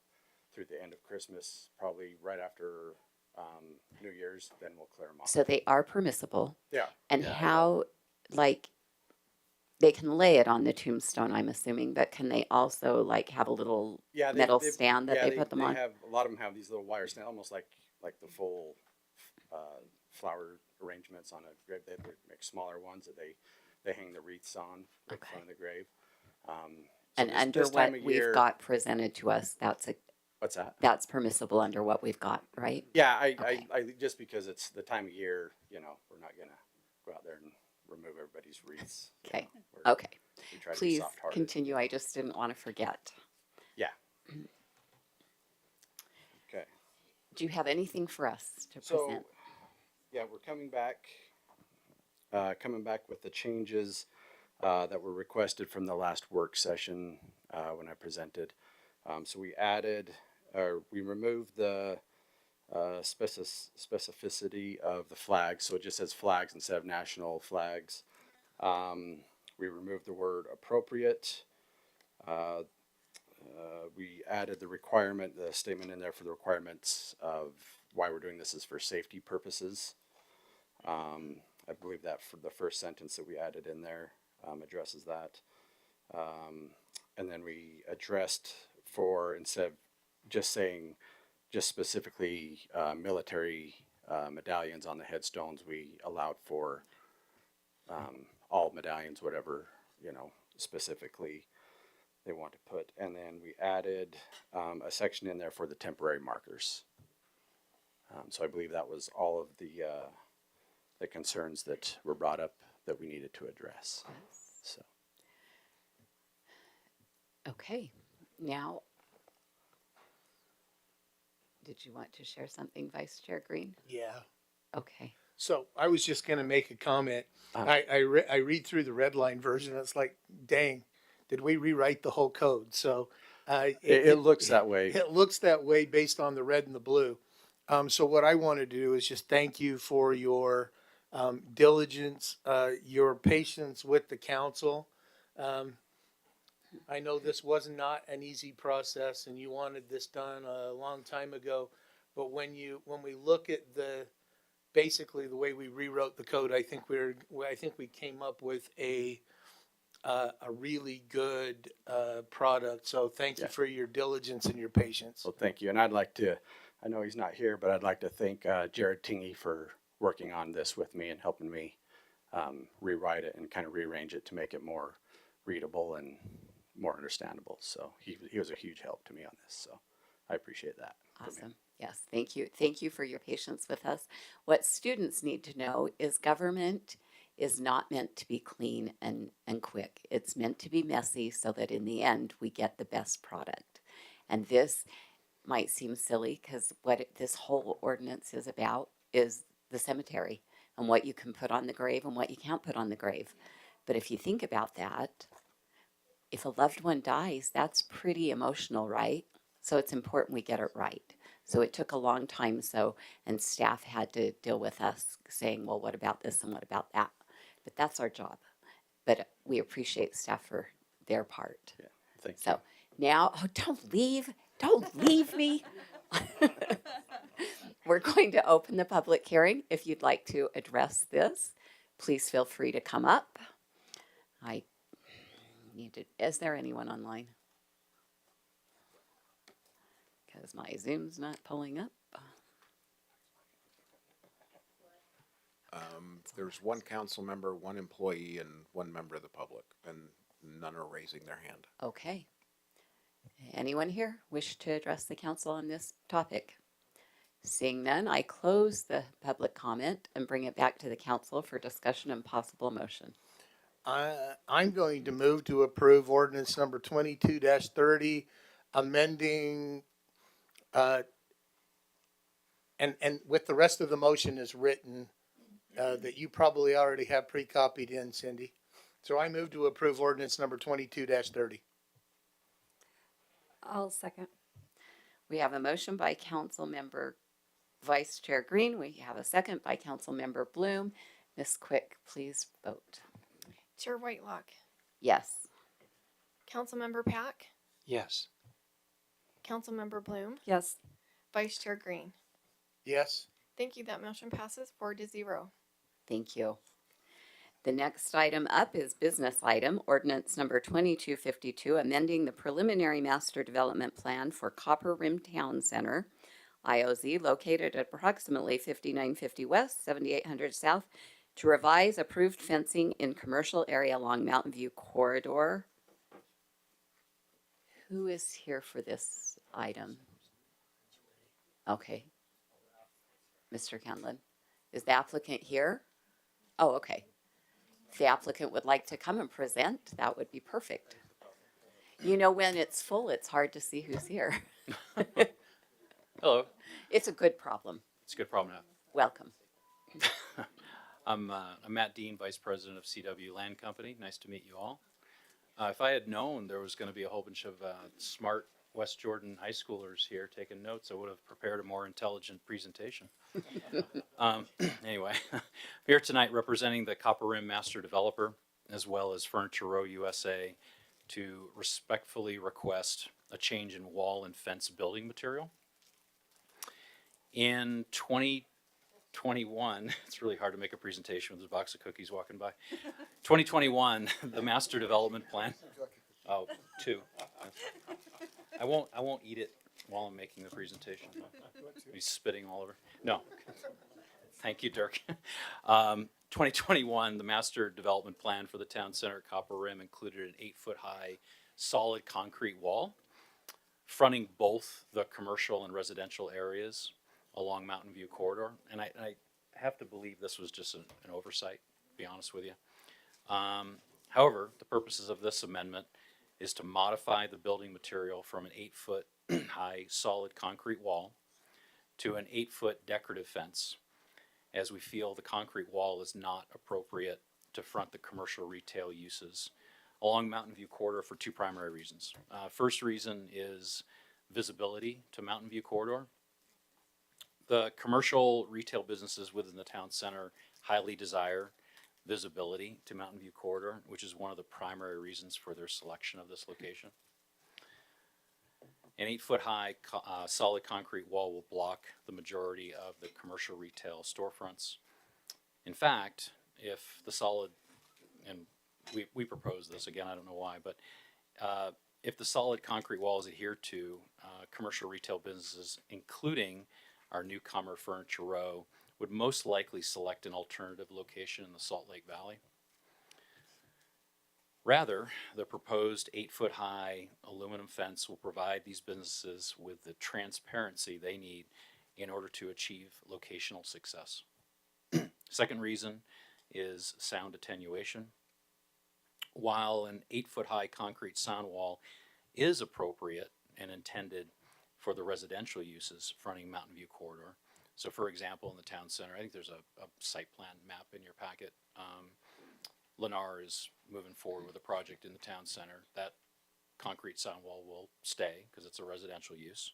Speaker 15: through the end of Christmas, probably right after New Year's, then we'll clear them off.
Speaker 1: So they are permissible.
Speaker 15: Yeah.
Speaker 1: And
Speaker 15: yeah,
Speaker 1: how, like, they can lay it on the tombstone, I'm assuming, but can they also like have a little metal stand that they put them on?
Speaker 15: A lot of them have these little wire stands, almost like the full flower arrangements on a grave. They make smaller ones that they hang the wreaths on right in
Speaker 1: Okay.
Speaker 15: front of the grave.
Speaker 1: And under
Speaker 15: this time
Speaker 1: what
Speaker 15: of
Speaker 1: we've
Speaker 15: year-
Speaker 1: got presented to us,
Speaker 15: What's that?
Speaker 1: that's permissible under what we've got, right?
Speaker 15: Yeah,
Speaker 1: Okay.
Speaker 15: I just because it's the time of year, you know, we're not gonna go out there and remove everybody's wreaths. you
Speaker 1: Okay.
Speaker 15: know.
Speaker 1: Okay.
Speaker 15: We try to be
Speaker 1: Please
Speaker 15: soft-hearted.
Speaker 1: continue. I just didn't want to forget.
Speaker 15: Yeah. Okay.
Speaker 1: Do you have anything for us to
Speaker 15: So,
Speaker 1: present?
Speaker 15: yeah, we're coming back with the changes that were requested from the last work session when I presented. So we removed the specificity of the flags, so it just says flags instead of national flags. We removed the word appropriate. We added the statement in there for the requirements of why we're doing this is for safety purposes. I believe that for the first sentence that we added in there addresses that. And then we addressed instead of just saying just specifically military medallions on the headstones, we allowed for all medallions, whatever, you know, specifically they want to put. And then we added a section in there for the temporary markers. So I believe that was all of the concerns that were brought up that we needed to address. So.
Speaker 1: Okay. Now, did you want to share something, Vice Chair Green?
Speaker 5: Yeah.
Speaker 1: Okay.
Speaker 5: So I was just going to make a comment. I read through the red line version. It's like, dang, did we rewrite the whole code? So
Speaker 15: It looks that way.
Speaker 5: It looks that way based on the red and the blue. So what I want to do is just thank you for your diligence, your patience with the council. I know this was not an easy process, and you wanted this done a long time ago. But when we look at basically the way we rewrote the code, I think we came up with a really good product. So thank you for your diligence and your patience.
Speaker 15: Well, thank you. And I know he's not here, but I'd like to thank Jared Tingy for working on this with me and helping me rewrite it and kind of rearrange it to make it more readable and more understandable. So he was a huge help to me on this. So I appreciate that.
Speaker 1: Awesome. Yes, thank you. Thank you for your patience with us. What students need to know is government is not meant to be clean and quick. It's meant to be messy so that in the end we get the best product. And this might seem silly because what this whole ordinance is about is the cemetery and what you can put on the grave and what you can't put on the grave. But if you think about that, if a loved one dies, that's pretty emotional, right? So it's important we get it right. So it took a long time, and staff had to deal with us saying, well, what about this and what about that? But that's our job. But we appreciate staff for their part.
Speaker 15: Yeah, thank you.
Speaker 1: So now, don't leave me. We're going to open the public hearing. If you'd like to address this, please feel free to come up. Is there anyone online? Because my Zoom's not pulling up.
Speaker 16: There's one council member, one employee, and one member of the public, and none are raising their hand.
Speaker 1: Okay. Anyone here wish to address the council on this topic? Seeing none, I close the public comment and bring it back to the council for discussion and possible motion.
Speaker 5: I'm going to move to approve ordinance number 22-30, amending, and with the rest of the motion is written, that you probably already have pre-copied in, Cindy. So I move to approve ordinance number 22-30.
Speaker 14: I'll second.
Speaker 1: We have a motion by Council Member Vice Chair Green. We have a second by Council Member Bloom. Ms. Quick, please vote.
Speaker 6: Chair Whitelock,
Speaker 1: Yes.
Speaker 6: Councilmember Pack,
Speaker 4: Yes.
Speaker 6: Councilmember Bloom,
Speaker 14: Yes.
Speaker 6: Vice Chair Green.
Speaker 5: Yes.
Speaker 6: Thank you. That motion passes 4-0.
Speaker 1: Thank you. The next item up is business item, ordinance number 2252, amending the preliminary master development plan for Copper Rim Town Center, IOZ, located at approximately 5950 West, 7800 South, to revise approved fencing in commercial area along Mountain View corridor. Who is here for this item? Okay. Mr. Kendlin, is the applicant here? Oh, okay. If the applicant would like to come and present, that would be perfect. You know, when it's full, it's hard to see who's here.
Speaker 17: Hello,
Speaker 1: It's a good problem.
Speaker 17: it's a good problem to have.
Speaker 1: Welcome.
Speaker 17: I'm Matt Dean, Vice President of CW Land Company. Nice to meet you all. If I had known there was going to be a whole bunch of smart West Jordan high schoolers here taking notes, I would have prepared a more intelligent presentation. Anyway, I'm here tonight representing the Copper Rim Master Developer as well as Furniture Row USA to respectfully request a change in wall and fence building material. In 2021, it's really hard to make a presentation with a box of cookies walking by. 2021, the master development plan. Oh, two. I won't eat it while I'm making the presentation. He's spitting all over. No. Thank you, Dirk. 2021, the master development plan for the town center at Copper Rim included an 8-foot high solid concrete wall fronting both the commercial and residential areas along Mountain View corridor. And I have to believe this was just an oversight, to be honest with you. However, the purposes of this amendment is to modify the building material from an 8-foot high solid concrete wall to an 8-foot decorative fence, as we feel the concrete wall is not appropriate to front the commercial retail uses along Mountain View corridor for two primary reasons. First reason is visibility to Mountain View corridor. The commercial retail businesses within the town center highly desire visibility to Mountain View corridor, which is one of the primary reasons for their selection of this location. An 8-foot high solid concrete wall will block the majority of the commercial retail storefronts. In fact, if the solid, and we propose this, again, I don't know why, but if the solid concrete wall is adhered to, commercial retail businesses, including our newcomer Furniture Row, would most likely select an alternative location in the Salt Lake Valley. Rather, the proposed 8-foot high aluminum fence will provide these businesses with the transparency they need in order to achieve locational success. Second reason is sound attenuation. While an 8-foot high concrete sound wall is appropriate and intended for the residential uses fronting Mountain View corridor. So for example, in the town center, I think there's a site plan map in your packet. Lennar is moving forward with a project in the town center. That concrete sound wall will stay because it's a residential use.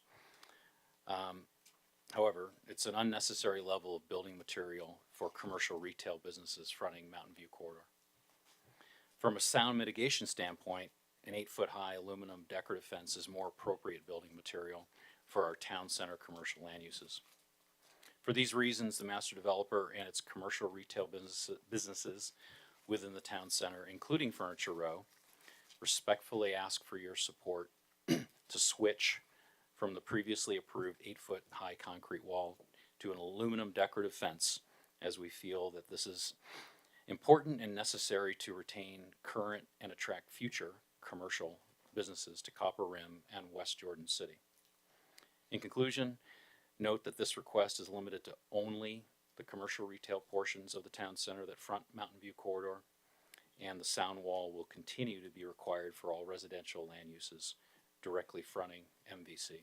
Speaker 17: However, it's an unnecessary level of building material for commercial retail businesses fronting Mountain View corridor. From a sound mitigation standpoint, an 8-foot high aluminum decorative fence is more appropriate building material for our town center commercial land uses. For these reasons, the master developer and its commercial retail businesses within the town center, including Furniture Row, respectfully ask for your support to switch from the previously approved 8-foot high concrete wall to an aluminum decorative fence, as we feel that this is important and necessary to retain current and attract future commercial businesses to Copper Rim and West Jordan City. In conclusion, note that this request is limited to only the commercial retail portions of the town center that front Mountain View corridor, and the sound wall will continue to be required for all residential land uses directly fronting MVC.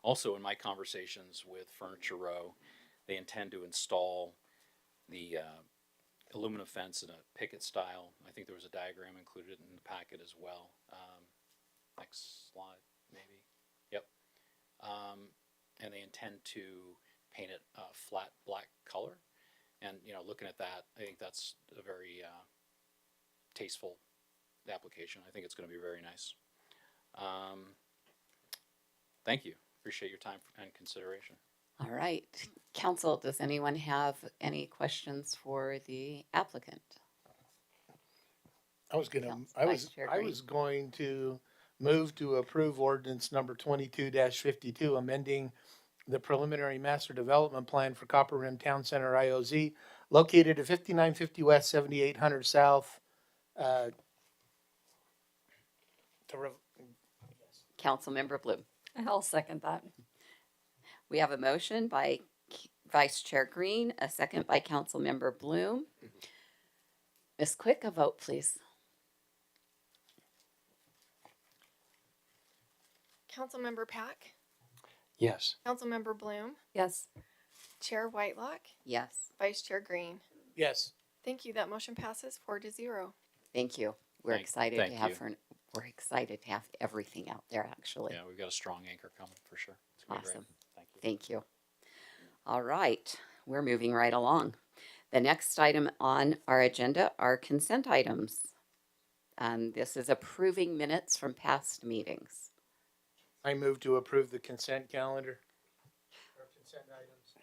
Speaker 17: Also, in my conversations with Furniture Row, they intend to install the aluminum fence in a picket style. I think there was a diagram included in the packet as well. Next slide, maybe. Yep. And they intend to paint it a flat black color. And, you know, looking at that, I think that's a very tasteful application. I think it's going to be very nice. Thank you. Appreciate your time and consideration.
Speaker 1: All right. Council, does anyone have any questions for the applicant?
Speaker 5: I was going to move to approve ordinance number 22-52, amending the preliminary master development plan for Copper Rim Town Center IOZ located at 5950 West, 7800 South. Uh, to rev-
Speaker 1: Councilmember Bloom.
Speaker 14: I'll second that.
Speaker 1: We have a motion by Vice Chair Green, a second by Councilmember Bloom. Ms. Quick, a vote, please.
Speaker 6: Councilmember Pack,
Speaker 4: Yes.
Speaker 6: Councilmember Bloom,
Speaker 14: Yes.
Speaker 6: Chair Whitelock,
Speaker 1: Yes.
Speaker 6: Vice Chair Green.
Speaker 5: yes.
Speaker 6: Thank you. That motion passes 4-0.
Speaker 1: Thank you. We're
Speaker 17: Thank-
Speaker 1: excited
Speaker 17: thank
Speaker 1: to have
Speaker 17: you.
Speaker 1: we're excited to have everything out there actually.
Speaker 17: Yeah, we've got a strong anchor coming for sure. It's gonna be great.
Speaker 1: Awesome.
Speaker 17: Thank you.
Speaker 1: Thank you. All right, we're moving right along. The next item on our agenda are consent items. This is approving minutes from past meetings.
Speaker 5: I move to approve the consent calendar. Or consent items.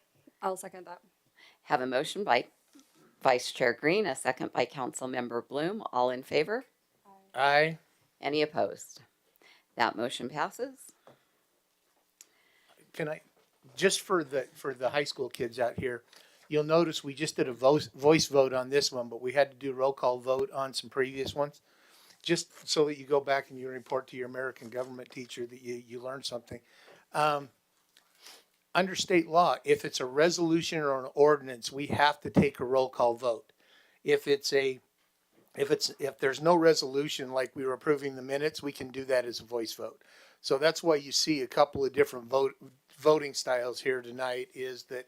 Speaker 14: I'll second that.
Speaker 1: Have a motion by Vice Chair Green, a second by Councilmember Bloom. All in favor?
Speaker 5: Aye.
Speaker 1: Any opposed? That motion passes.
Speaker 5: Can I, just for the high school kids out here, you'll notice we just did a voice vote on this one, but we had to do roll call vote on some previous ones. Just so that you go back and you report to your American government teacher that you learned something. Under state law, if it's a resolution or an ordinance, we have to take a roll call vote. If there's no resolution, like we were approving the minutes, we can do that as a voice vote. So that's why you see a couple of different voting styles here tonight, is that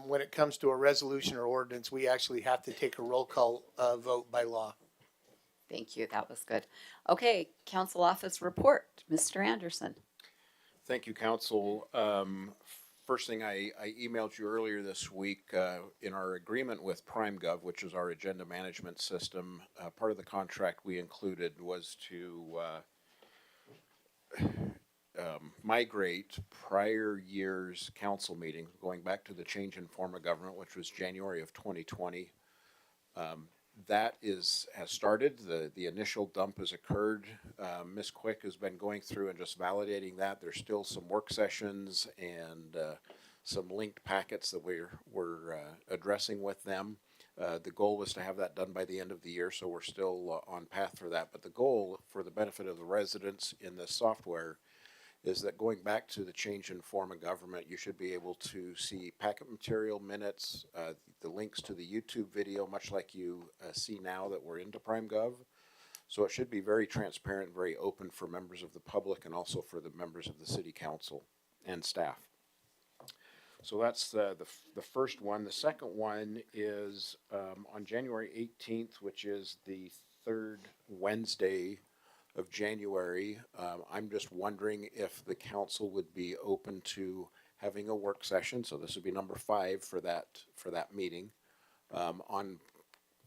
Speaker 5: when it comes to a resolution or ordinance, we actually have to take a roll call vote by law.
Speaker 1: Thank you. That was good. Okay, council office report. Mr. Anderson.
Speaker 16: Thank you, council. First thing, I emailed you earlier this week in our agreement with PrimeGov, which is our agenda management system. Part of the contract we included was to migrate prior year's council meetings, going back to the change in form of government, which was January of 2020. That has started. The initial dump has occurred. Ms. Quick has been going through and just validating that. There's still some work sessions and some linked packets that we're addressing with them. The goal was to have that done by the end of the year, so we're still on path for that. But the goal, for the benefit of the residents in this software, is that going back to the change in form of government, you should be able to see packet material, minutes, the links to the YouTube video, much like you see now that we're into PrimeGov. So it should be very transparent, very open for members of the public and also for the members of the city council and staff. So that's the first one. The second one is on January 18th, which is the third Wednesday of January. I'm just wondering if the council would be open to having a work session. So this would be number 5 for that meeting on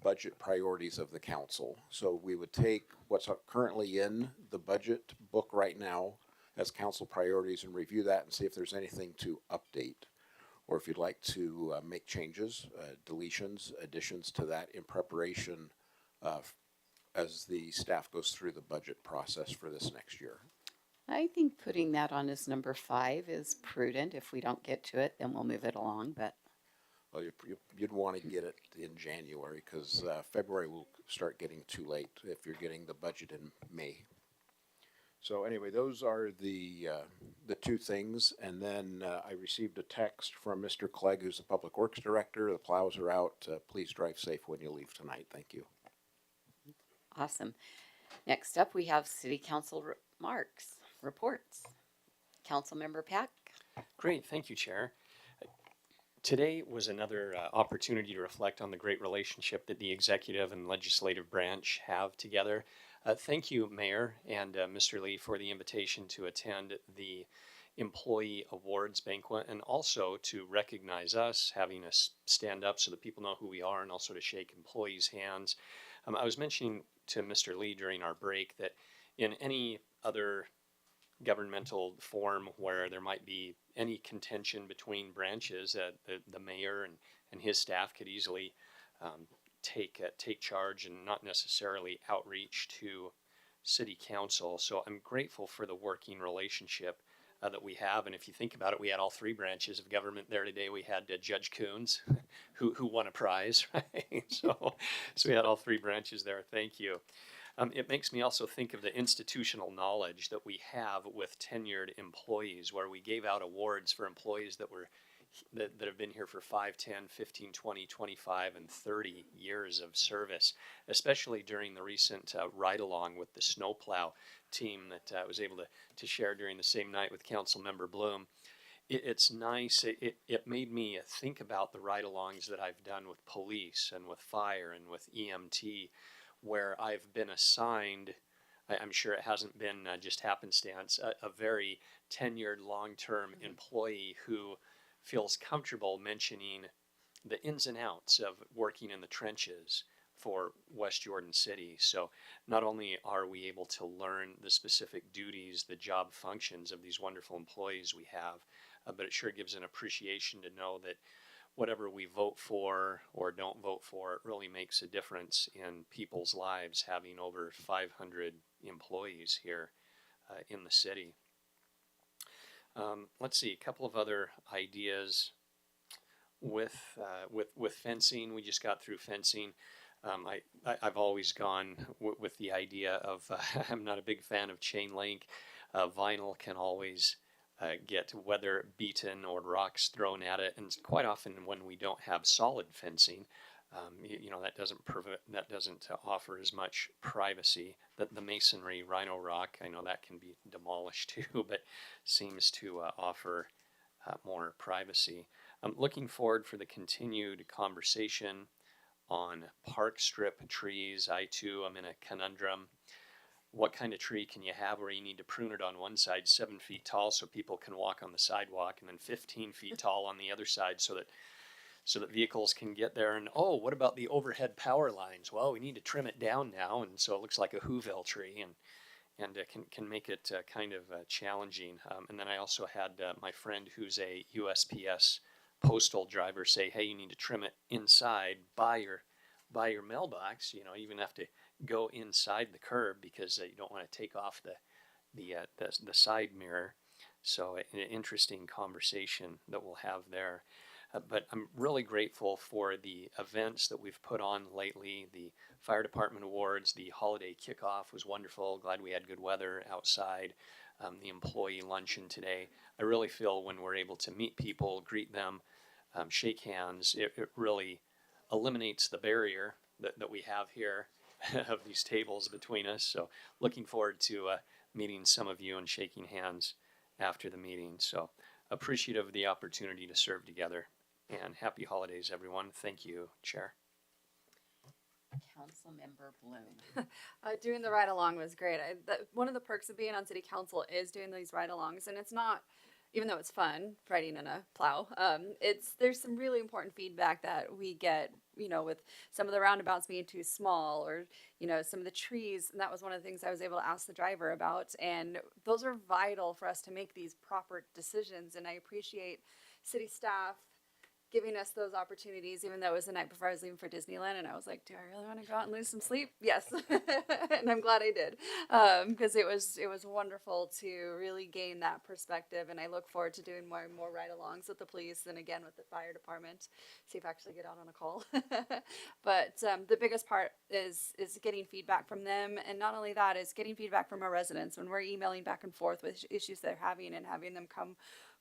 Speaker 16: budget priorities of the council. So we would take what's currently in the budget book right now as council priorities and review that and see if there's anything to update, or if you'd like to make changes, deletions, additions to that in preparation as the staff goes through the budget process for this next year.
Speaker 1: I think putting that on as number 5 is prudent. If we don't get to it, then we'll move it along. But
Speaker 16: Well, you'd want to get it in January because February will start getting too late if you're getting the budget in May. So anyway, those are the 2 things. And then I received a text from Mr. Clegg, who's the Public Works Director. The plows are out. Please drive safe when you leave tonight. Thank you.
Speaker 1: awesome. Next up, we have City Council reports. Councilmember Pack.
Speaker 4: Great, thank you, Chair. Today was another opportunity to reflect on the great relationship that the executive and legislative branch have together. Thank you, Mayor and Mr. Lee, for the invitation to attend the Employee Awards Banquet and also to recognize us, having us stand up so that people know who we are and also to shake employees' hands. I was mentioning to Mr. Lee during our break that in any other governmental form where there might be any contention between branches, the mayor and his staff could easily take charge and not necessarily outreach to city council. So I'm grateful for the working relationship that we have. And if you think about it, we had all three branches of government there today. We had Judge Coons, who won a prize, right? So we had all three branches there. Thank you. It makes me also think of the institutional knowledge that we have with tenured employees, where we gave out awards for employees that have been here for 5, 10, 15, 20, 25, and 30 years of service, especially during the recent ride-along with the snowplow team that I was able to share during the same night with Council Member Bloom. It's nice. It made me think about the ride-alongs that I've done with police and with fire and with EMT, where I've been assigned, I'm sure it hasn't been just happenstance, a very tenured long-term employee who feels comfortable mentioning the ins and outs of working in the trenches for West Jordan City. So not only are we able to learn the specific duties, the job functions of these wonderful employees we have, but it sure gives an appreciation to know that whatever we vote for or don't vote for, it really makes a difference in people's lives, having over 500 employees here in the city. Let's see, a couple of other ideas with fencing. We just got through fencing. I've always gone with the idea of, I'm not a big fan of chain link. Vinyl can always get weather beaten or rocks thrown at it, and quite often when we don't have solid fencing, that doesn't offer as much privacy. The masonry rhino rock, I know that can be demolished too, but seems to offer more privacy. I'm looking forward for the continued conversation on park strip trees. I too am in a conundrum. What kind of tree can you have where you need to prune it on one side 7 feet tall so people can walk on the sidewalk, and then 15 feet tall on the other side so that vehicles can get there? And what about the overhead power lines? Well, we need to trim it down now, and so it looks like a Whoville tree, and can make it kind of challenging. And then I also had my friend who's a USPS postal driver say, hey, you need to trim it inside by your mailbox. You even have to go inside the curb because you don't want to take off the side mirror. So an interesting conversation that we'll have there. But I'm really grateful for the events that we've put on lately. The Fire Department Awards, the holiday kickoff was wonderful. Glad we had good weather outside. The employee luncheon today. I really feel when we're able to meet people, greet them, shake hands, it really eliminates the barrier that we have here of these tables between us. So looking forward to meeting some of you and shaking hands after the meeting. So appreciative of the opportunity to serve together. And happy holidays, everyone. Thank you, Chair.
Speaker 1: Councilmember Bloom.
Speaker 14: Doing the ride along was great. One of the perks of being on city council is doing these ride alongs, and it's not, even though it's fun riding in a plow, there's some really important feedback that we get, with some of the roundabouts being too small, or some of the trees. And that was one of the things I was able to ask the driver about, and those are vital for us to make these proper decisions. And I appreciate city staff giving us those opportunities, even though it was the night before I was leaving for Disneyland, and I was like, do I really want to go out and lose some sleep? Yes. And I'm glad I did, because it was wonderful to really gain that perspective. And I look forward to doing more and more ride-alongs with the police, and again with the fire department, see if I actually get out on a call. But the biggest part is getting feedback from them, and not only that, is getting feedback from our residents when we're emailing back and forth with issues they're having, and having them come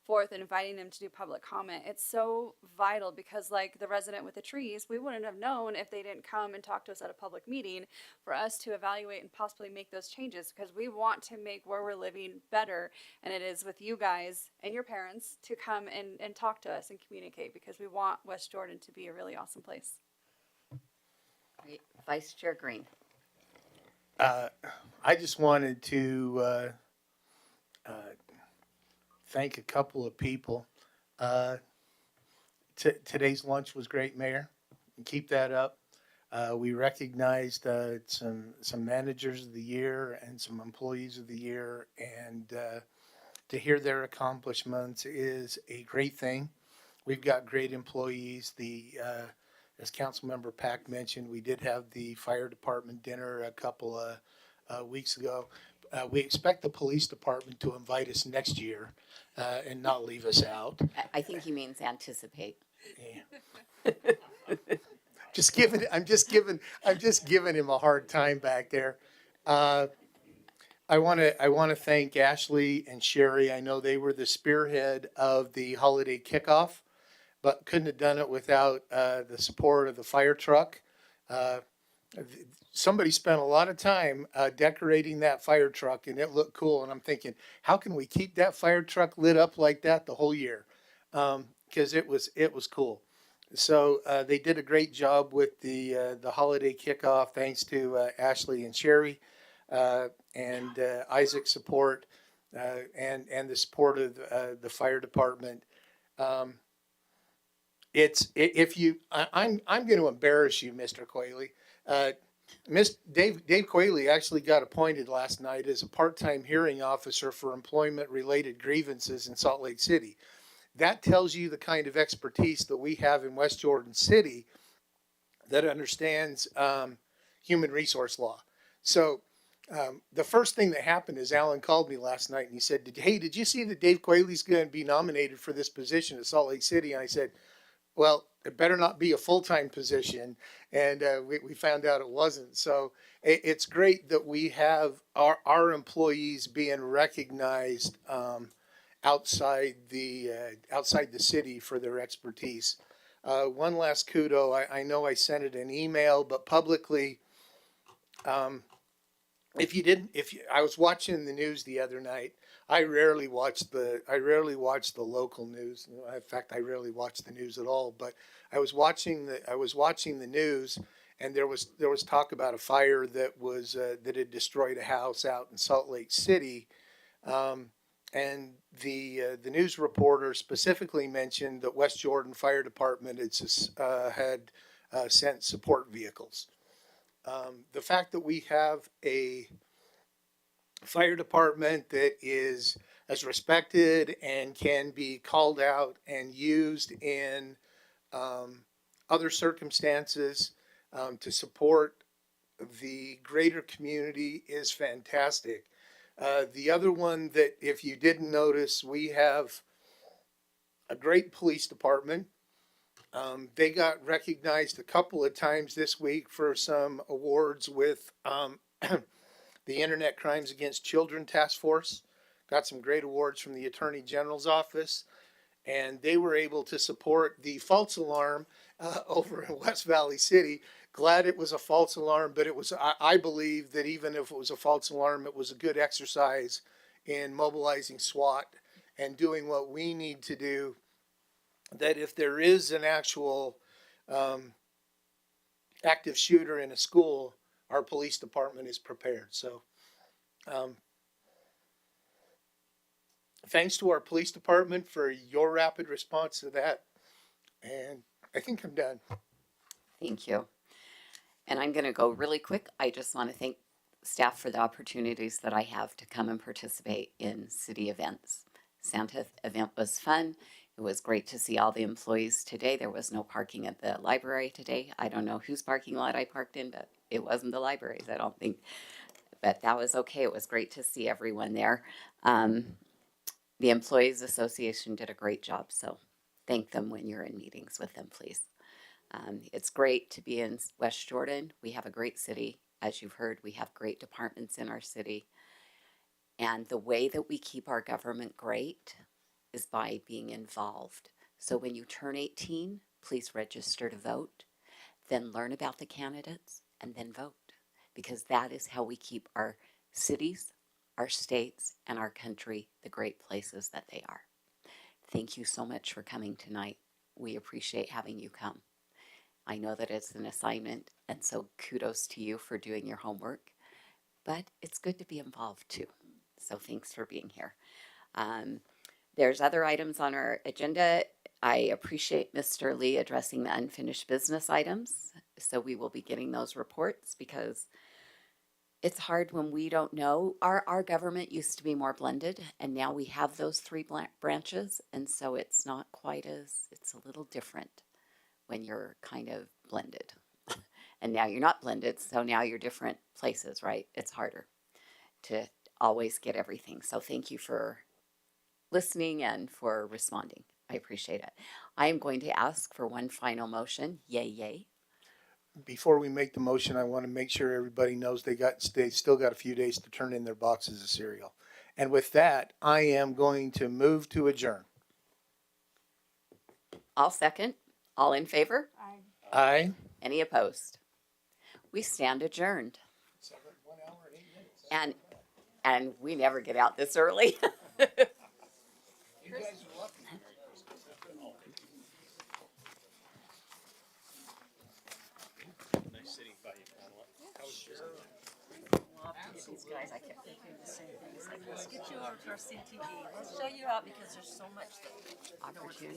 Speaker 14: forth and inviting them to do public comment. It's so vital, because like the resident with the trees, we wouldn't have known if they didn't come and talk to us at a public meeting for us to evaluate and possibly make those changes, because we want to make where we're living better. And it is with you guys and your parents to come and talk to us and communicate, because we want West Jordan to be a really awesome place.
Speaker 1: Great. Vice Chair Green.
Speaker 5: I just wanted to thank a couple of people. Today's lunch was great, Mayor. Keep that up. We recognized some managers of the year and some employees of the year, and to hear their accomplishments is a great thing. We've got great employees. As Councilmember Pack mentioned, we did have the fire department dinner a couple of weeks ago, we expect the police department to invite us next year and not leave us out.
Speaker 1: I think he means anticipate.
Speaker 5: Yeah. I'm just giving him a hard time back there. I want to thank Ashley and Sherry. I know they were the spearhead of the holiday kickoff, but couldn't have done it without the support of the fire truck. Uh, Somebody spent a lot of time decorating that fire truck, and it looked cool. And I'm thinking, how can we keep that fire truck lit up like that the whole year? Because it was cool. So they did a great job with the holiday kickoff, thanks to Ashley and Sherry and Isaac's support and the support of the fire department. I'm going to embarrass you, Mr. Quayle. Dave Quayle actually got appointed last night as a part-time hearing officer for employment-related grievances in Salt Lake City. That tells you the kind of expertise that we have in West Jordan City that understands human resource law. So the first thing that happened is Alan called me last night and he said, "Hey, did you see that Dave Quayle's going to be nominated for this position at Salt Lake City?" And I said, "Well, it better not be a full-time position." And we found out it wasn't. So it's great that we have our employees being recognized outside the city for their expertise. One last kudo. I know I sent it an email, but publicly, I was watching the news the other night. I rarely watch the local news. In fact, I rarely watch the news at all. But I was watching the news, and there was talk about a fire that had destroyed a house out in Salt Lake City, and the news reporter specifically mentioned that West Jordan Fire Department had sent support vehicles. The fact that we have a fire department that is as respected and can be called out and used in other circumstances to support the greater community is fantastic. The other one that, if you didn't notice, we have a great police department. They got recognized a couple of times this week for some awards with the Internet Crimes Against Children Task Force. Got some great awards from the Attorney General's office. And they were able to support the false alarm over in West Valley City. Glad it was a false alarm, but it was, I believe that even if it was a false alarm, it was a good exercise in mobilizing SWAT and doing what we need to do, that if there is an actual active shooter in a school, our police department is prepared. So thanks to our police department for your rapid response to that. And I think I'm done.
Speaker 1: Thank you. And I'm going to go really quick. I just want to thank staff for the opportunities that I have to come and participate in city events. Santa event was fun. It was great to see all the employees today. There was no parking at the library today. I don't know whose parking lot I parked in, but it wasn't the library's, I don't think. But that was okay. It was great to see everyone there. The Employees Association did a great job, so thank them when you're in meetings with them, please. It's great to be in West Jordan. We have a great city. As you've heard, we have great departments in our city. And the way that we keep our government great is by being involved. So when you turn 18, please register to vote, then learn about the candidates, and then vote. Because that is how we keep our cities, our states, and our country the great places that they are. Thank you so much for coming tonight. We appreciate having you come. I know that it's an assignment, and so kudos to you for doing your homework, but it's good to be involved too. So thanks for being here. There's other items on our agenda. I appreciate Mr. Lee addressing the unfinished business items. So we will be getting those reports because it's hard when we don't know. Our government used to be more blended, and now we have those three branches, and so it's not quite as, it's a little different when you're kind of blended. And now you're not blended, so now you're different places, right? It's harder to always get everything. So thank you for listening and for responding. I appreciate it. I am going to ask for one final motion. Yay, yay.
Speaker 5: Before we make the motion, I want to make sure everybody knows they still got a few days to turn in their boxes of cereal. And with that, I am going to move to adjourn.
Speaker 1: I'll second. All in favor?
Speaker 5: Aye.
Speaker 1: Any opposed? We stand adjourned. And we never get out this early. These guys, I kept thinking the same thing. It's like,
Speaker 11: Let's get you over to our CTV. Let's show you out because there's so much that
Speaker 1: opportunity.